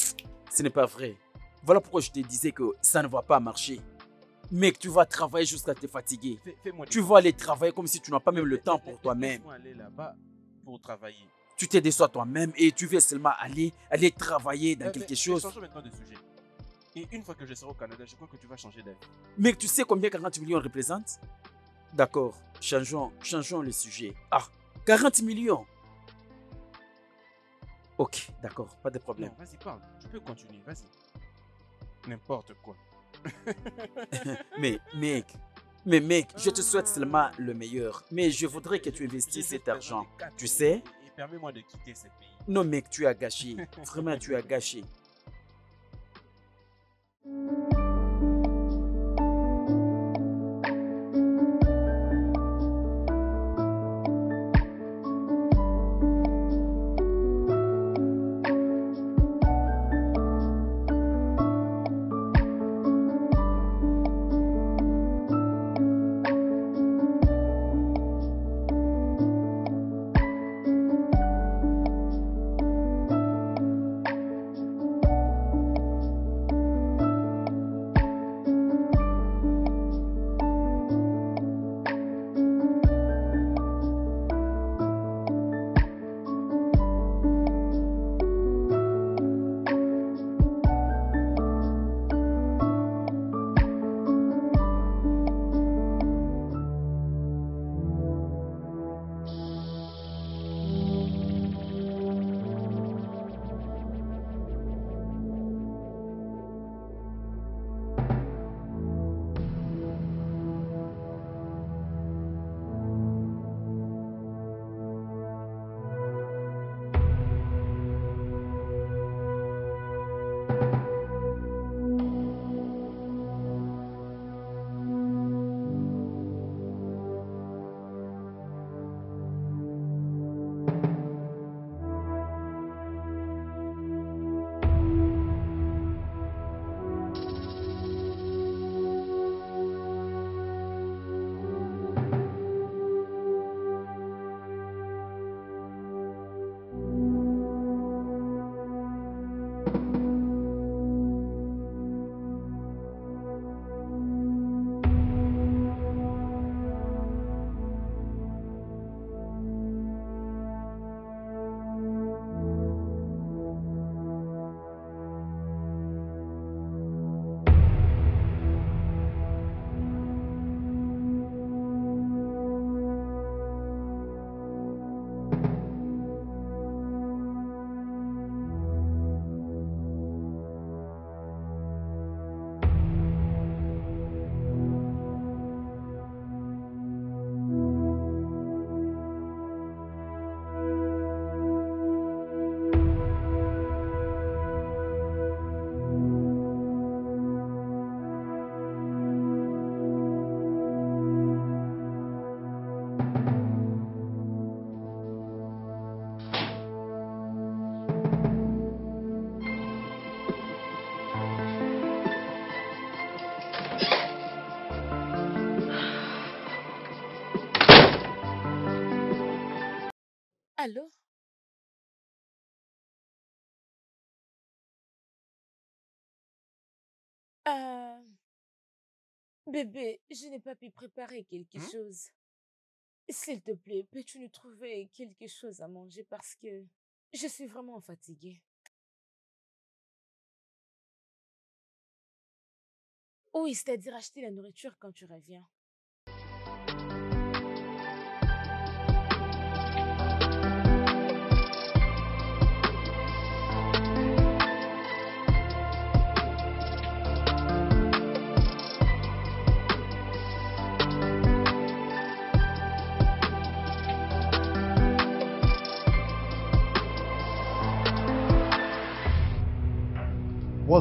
Ce n'est pas vrai. Voilà pourquoi je te disais que ça ne va pas marcher. Mec, tu vas travailler jusqu'à te fatiguer. Fais-moi des Tu choses. vas aller travailler comme si tu n'as pas même le temps pour toi-même. Laisse-moi aller là-bas pour travailler. Tu te déçois toi-même et tu veux seulement aller travailler dans quelque chose. Changeons maintenant de sujet. Et une fois que je serai au Canada, je crois que tu vas changer d'avis. Mec, tu sais combien 40 millions représente? D'accord, changeons le sujet. Ah, 40 millions. Ok, d'accord, pas de problème. Non, vas-y, parle. Tu peux continuer, vas-y. N'importe quoi. Mais mec, je te souhaite seulement le meilleur. Mais je voudrais que tu investisses cet argent. Tu sais? Et permets-moi de quitter ce pays. Non mec, tu as gâché. Vraiment, tu as gâché. Allô? Euh, Bébé, je n'ai pas pu préparer quelque Hmm? chose. S'il te plaît, peux-tu nous trouver quelque chose à manger parce que je suis vraiment fatiguée. Oui, c'est-à-dire acheter la nourriture quand tu reviens.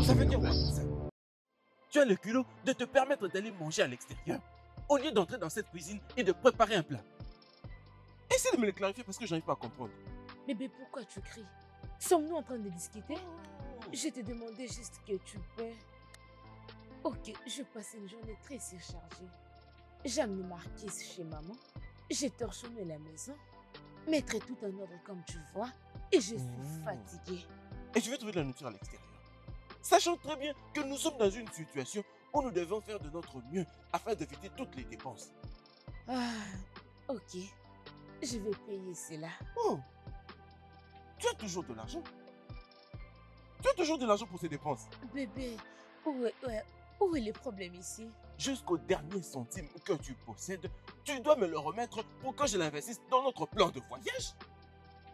Ça veut dire quoi tout ça? Tu as le culot de te permettre d'aller manger à l'extérieur au lieu d'entrer dans cette cuisine et de préparer un plat. Essaie de me le clarifier parce que je n'arrive pas à comprendre. Bébé, pourquoi tu cries? Sommes-nous en train de discuter? Je te demandais juste que tu peux. Ok, je passe une journée très surchargée. J'ai amené Marquise chez maman. J'ai torchonné la maison. Mettre tout en ordre comme tu vois. Et je suis fatiguée. Et je vais trouver de la nourriture à l'extérieur. Sachant très bien que nous sommes dans une situation où nous devons faire de notre mieux afin d'éviter toutes les dépenses. Ah, ok. Je vais payer cela. Oh, tu as toujours de l'argent. Tu as toujours de l'argent pour ces dépenses. Bébé, où est le problème ici? Jusqu'au dernier centime que tu possèdes, tu dois me le remettre pour que je l'investisse dans notre plan de voyage.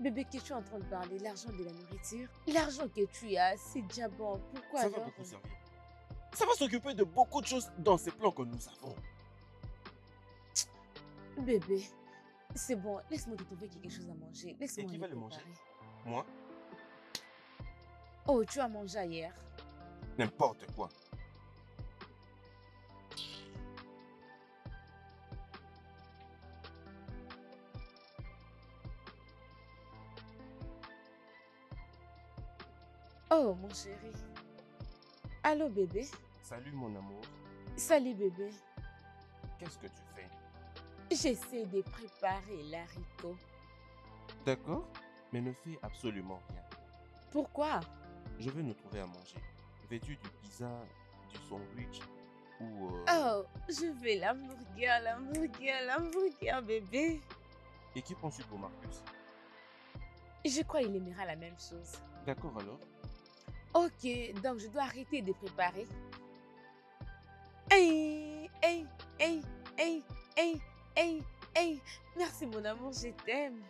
Bébé, que tu es en train de parler? L'argent de la nourriture? L'argent que tu as, c'est déjà bon. Pourquoi Ça va alors? beaucoup servir. Ça va s'occuper de beaucoup de choses dans ces plans que nous avons. Bébé, c'est bon. Laisse-moi te trouver quelque chose à manger. Laisse-moi Et qui aller va le manger? préparer. Moi? Oh, tu as mangé hier. N'importe quoi. Oh, mon chéri. Allô, bébé? Salut mon amour. Salut, bébé. Qu'est-ce que tu fais? J'essaie de préparer l'haricot. D'accord, mais ne fais absolument rien. Pourquoi? Je vais nous trouver à manger. Vêtu du pizza, du sandwich ou... Oh, je veux l'hamburger, bébé. Et qui penses-tu pour Marcus? Je crois qu'il aimera la même chose. D'accord alors. Ok, donc je dois arrêter de préparer. Hey, hey, hey, hey, hey, hey, hey. Merci mon amour, je t'aime.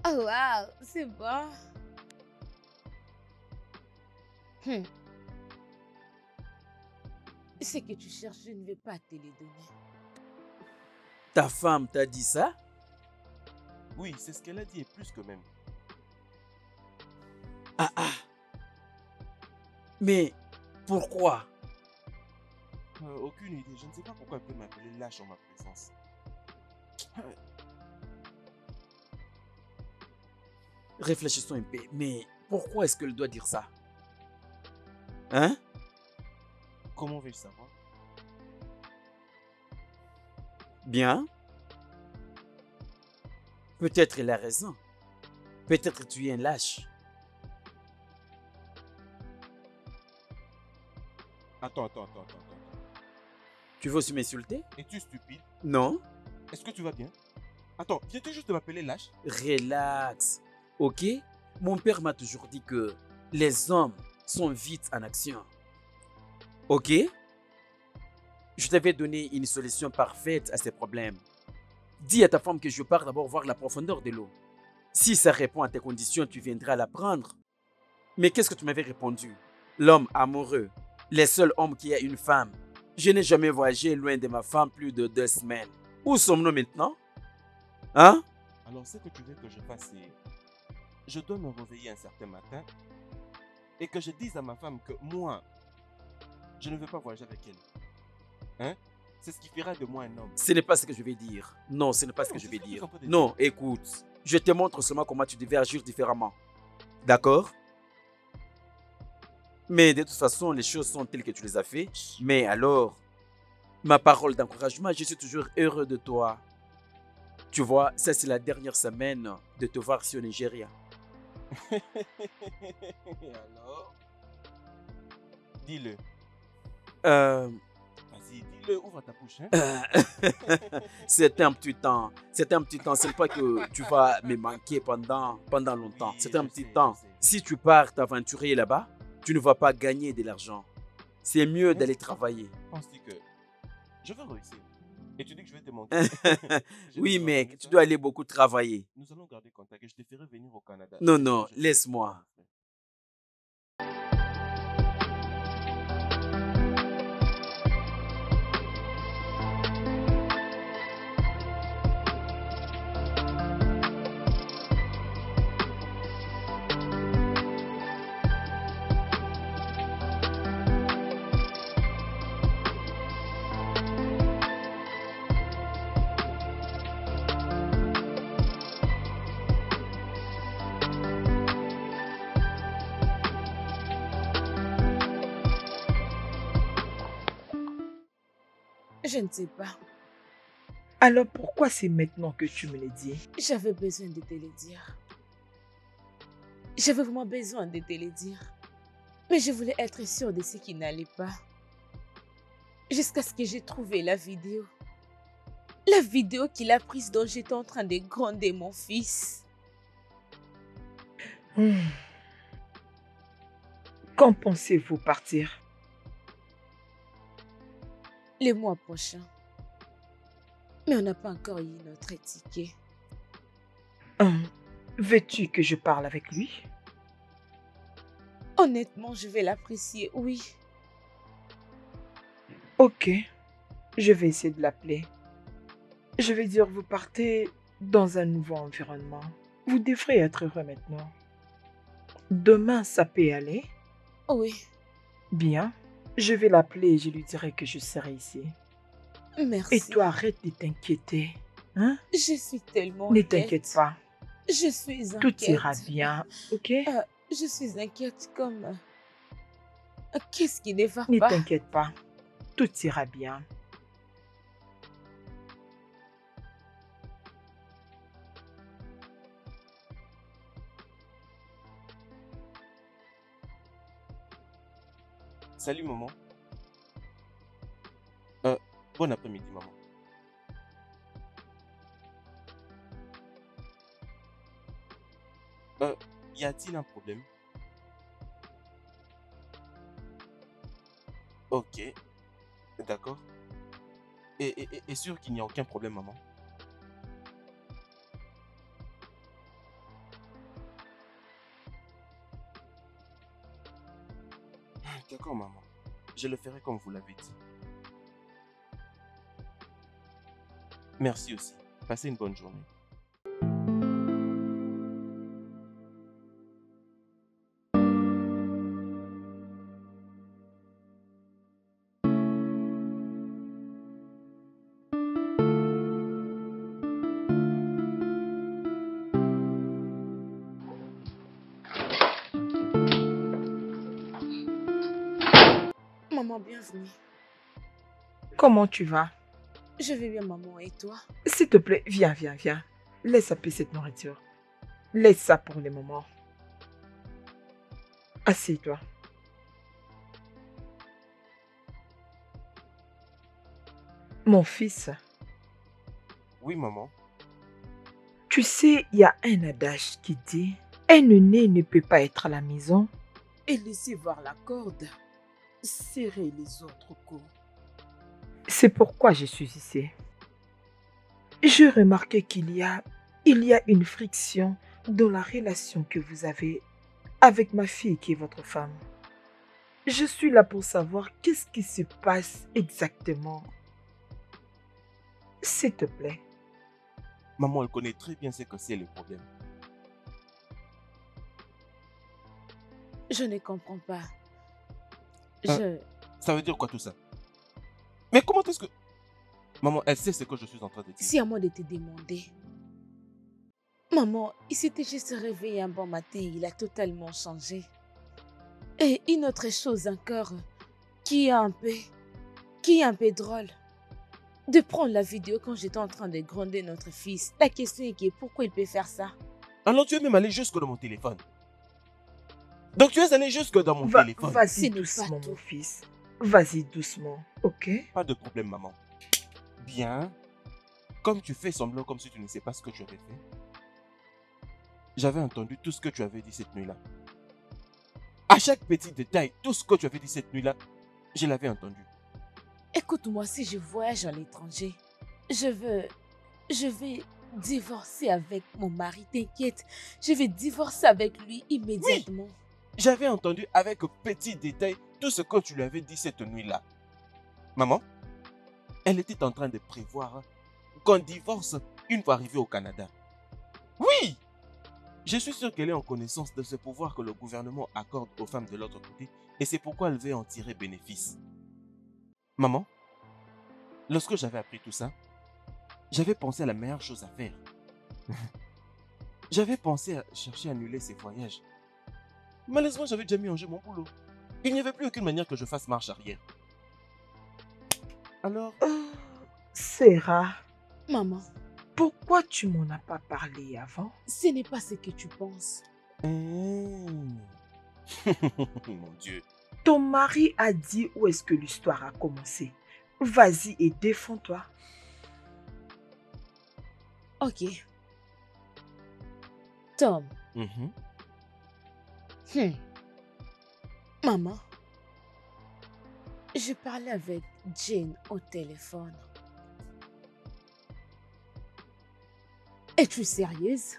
Oh wow, c'est bon. Hmm. Ce que tu cherches, je ne vais pas te les donner. Ta femme t'a dit ça? Oui, c'est ce qu'elle a dit et plus que même. Ah ah. Mais pourquoi? Aucune idée. Je ne sais pas pourquoi elle peut m'appeler lâche en ma présence. Réfléchissons un peu. Mais pourquoi est-ce qu'elle doit dire ça? Hein? Comment vais-je savoir? Bien. Peut-être elle a raison. Peut-être tu es un lâche. Attends. Tu veux aussi m'insulter? Es-tu stupide? Non. Est-ce que tu vas bien? Attends, viens-tu juste de m'appeler lâche? Relax. Ok? Mon père m'a toujours dit que les hommes sont vite en action. Ok? Je t'avais donné une solution parfaite à ces problèmes. Dis à ta femme que je pars d'abord voir la profondeur de l'eau. Si ça répond à tes conditions, tu viendras la prendre. Mais qu'est-ce que tu m'avais répondu? L'homme amoureux, le seul homme qui a une femme. Je n'ai jamais voyagé loin de ma femme plus de 2 semaines. Où sommes-nous maintenant? Hein? Alors, ce que tu veux que je fasse, c'est... Je dois me réveiller un certain matin et que je dise à ma femme que moi, je ne veux pas voyager avec elle. Hein? C'est ce qui fera de moi un homme. Ce n'est pas ce que je vais dire. Non, ce n'est pas ce que Non, je c'est vais ce que tu es dire. en train de Non, écoute. Je te montre seulement comment tu devais agir différemment. D'accord? Mais de toute façon, les choses sont telles que tu les as fait. Mais alors, ma parole d'encouragement, je suis toujours heureux de toi. Tu vois, ça c'est la dernière semaine de te voir sur Nigeria. Et alors? Dis-le. Euh, Vas-y, dis-le, ouvre ta bouche. Hein? C'était un petit temps. C'était un petit temps. C'est pas que tu vas me manquer pendant longtemps. Oui, C'était un je petit sais, temps. je sais. Si tu pars t'aventurer là-bas, tu ne vas pas gagner de l'argent. C'est mieux Hein? d'aller travailler. Penses-tu que je vais réussir? Et tu dis que je vais te manquer? Je vais Oui, te mais raconter tu ça. dois aller beaucoup travailler. Nous allons garder contact et je te ferai venir au Canada. Non, Dès que non, je serai ici, laisse-moi. mon frère. Je ne sais pas. Alors pourquoi c'est maintenant que tu me le dis? J'avais besoin de te le dire. J'avais vraiment besoin de te le dire. Mais je voulais être sûre de ce qui n'allait pas. Jusqu'à ce que j'ai trouvé la vidéo. La vidéo qu'il a prise dont j'étais en train de gronder mon fils. Hmm. Quand pensez-vous partir? Le mois prochain. Mais on n'a pas encore eu notre ticket. Veux-tu que je parle avec lui? Honnêtement, je vais l'apprécier, oui. Ok, je vais essayer de l'appeler. Je vais dire, vous partez dans un nouveau environnement. Vous devrez être heureux maintenant. Demain, ça peut aller? Oui, Bien. Je vais l'appeler et je lui dirai que je serai ici. merci. Et toi, arrête de t'inquiéter. Hein? Je suis tellement Ne inquiète. t'inquiète pas. Je suis inquiète. Tout ira bien, ok? Je suis inquiète comme... Qu'est-ce qui ne va Ne pas? t'inquiète pas. Tout ira bien. Salut, maman. Bon après-midi, maman. Y a-t-il un problème? Ok, d'accord. Et sûr qu'il n'y a aucun problème, maman? D'accord, maman. Je le ferai comme vous l'avez dit. Merci aussi. Passez une bonne journée. Maman, bienvenue. Comment tu vas? Je vais bien, maman. Et toi? S'il te plaît, viens, viens, viens. Laisse appeler cette nourriture. Laisse ça pour le moment. Assieds-toi. Mon fils, Oui, maman. tu sais, il y a un adage qui dit un aîné ne peut pas être à la maison. Et laissez voir la corde. Serrez les autres coups. C'est pourquoi je suis ici. J'ai remarqué qu'il y a une friction dans la relation que vous avez avec ma fille qui est votre femme. Je suis là pour savoir qu'est-ce qui se passe exactement. S'il te plaît. Maman, elle connaît très bien ce que c'est le problème. Je ne comprends pas. Ça veut dire quoi tout ça? Mais comment est-ce que... Maman, elle sait ce que je suis en train de dire. C'est à moi de te demander. Maman, il s'était juste réveillé un bon matin, il a totalement changé. Et une autre chose encore qui est un peu drôle. de prendre la vidéo quand j'étais en train de gronder notre fils. La question est que pourquoi il peut faire ça? Alors tu es même allé jusque dans mon téléphone. Donc tu es allé jusque dans mon téléphone. Ce Vas-y n'est doucement, pas tout. mon fils. Vas-y doucement, ok? Pas de problème, maman. Bien. Comme tu fais semblant comme si tu ne sais pas ce que tu avais fait, j'avais entendu tout ce que tu avais dit cette nuit-là. À chaque petit détail, tout ce que tu avais dit cette nuit-là, je l'avais entendu. Écoute-moi, si je voyage à l'étranger, je vais divorcer avec mon mari, t'inquiète. Je vais divorcer avec lui immédiatement. J'avais entendu avec petit détail tout ce que tu lui avais dit cette nuit-là. Maman, elle était en train de prévoir qu'on divorce une fois arrivé au Canada. Oui! Je suis sûr qu'elle est en connaissance de ce pouvoir que le gouvernement accorde aux femmes de l'autre côté et c'est pourquoi elle veut en tirer bénéfice. Maman, lorsque j'avais appris tout ça, j'avais pensé à la meilleure chose à faire. J'avais pensé à chercher à annuler ces voyages. Malheureusement, j'avais déjà mis en jeu mon boulot. Il n'y avait plus aucune manière que je fasse marche arrière. Alors, Sarah, Maman, pourquoi tu m'en as pas parlé avant? ce n'est pas ce que tu penses. mon Dieu. Ton mari a dit où est-ce que l'histoire a commencé. Vas-y et défends-toi. Ok. Tom. Mhm. Maman, je parlais avec Jane au téléphone. Es-tu sérieuse?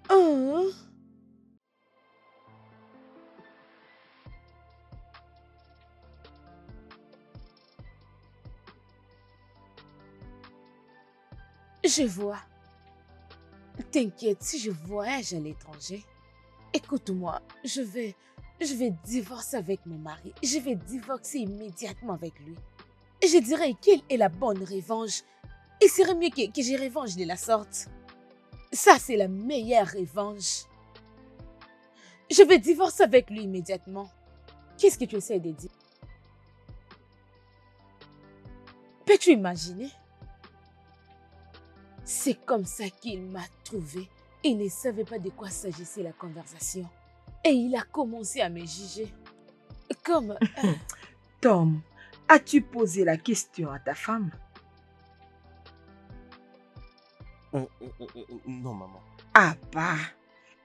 Oh. Je vois. T'inquiète, si je voyage à l'étranger, écoute-moi, je vais divorcer avec mon mari. Je vais divorcer immédiatement avec lui. Et je dirais quelle est la bonne revanche. Il serait mieux que je revanche de la sorte. Ça, c'est la meilleure revanche. Je vais divorcer avec lui immédiatement. Qu'est-ce que tu essaies de dire? Peux-tu imaginer? C'est comme ça qu'il m'a trouvé. Il ne savait pas de quoi s'agissait la conversation. Et il a commencé à me juger. Comme... Tom, as-tu posé la question à ta femme? Non, maman. Ah bah,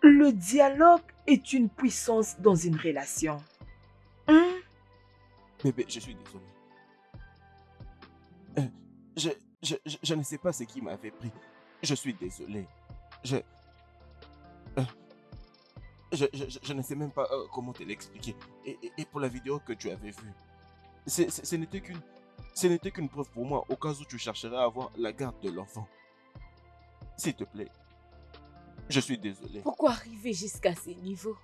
le dialogue est une puissance dans une relation. Bébé, je suis désolé. Je ne sais pas ce qui m'avait pris. Je suis désolé. Je ne sais même pas comment te l'expliquer. Et pour la vidéo que tu avais vue, ce n'était qu'une preuve pour moi au cas où tu chercherais à avoir la garde de l'enfant. S'il te plaît, je suis désolé. Pourquoi arriver jusqu'à ce niveau?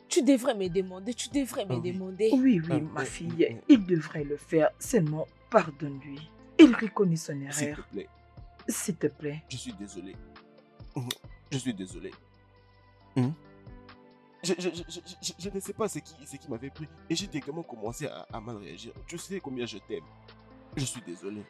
Tu devrais me demander, oui. demander. Oui, ma fille, il devrait le faire. Seulement, pardonne-lui. Il reconnaît son S'il te erreur. plaît, S'il te plaît. je suis désolé. Je suis désolé. Je ne sais pas ce qui m'avait pris et j'ai directement commencé à mal réagir. Tu sais combien je t'aime. Je suis désolé.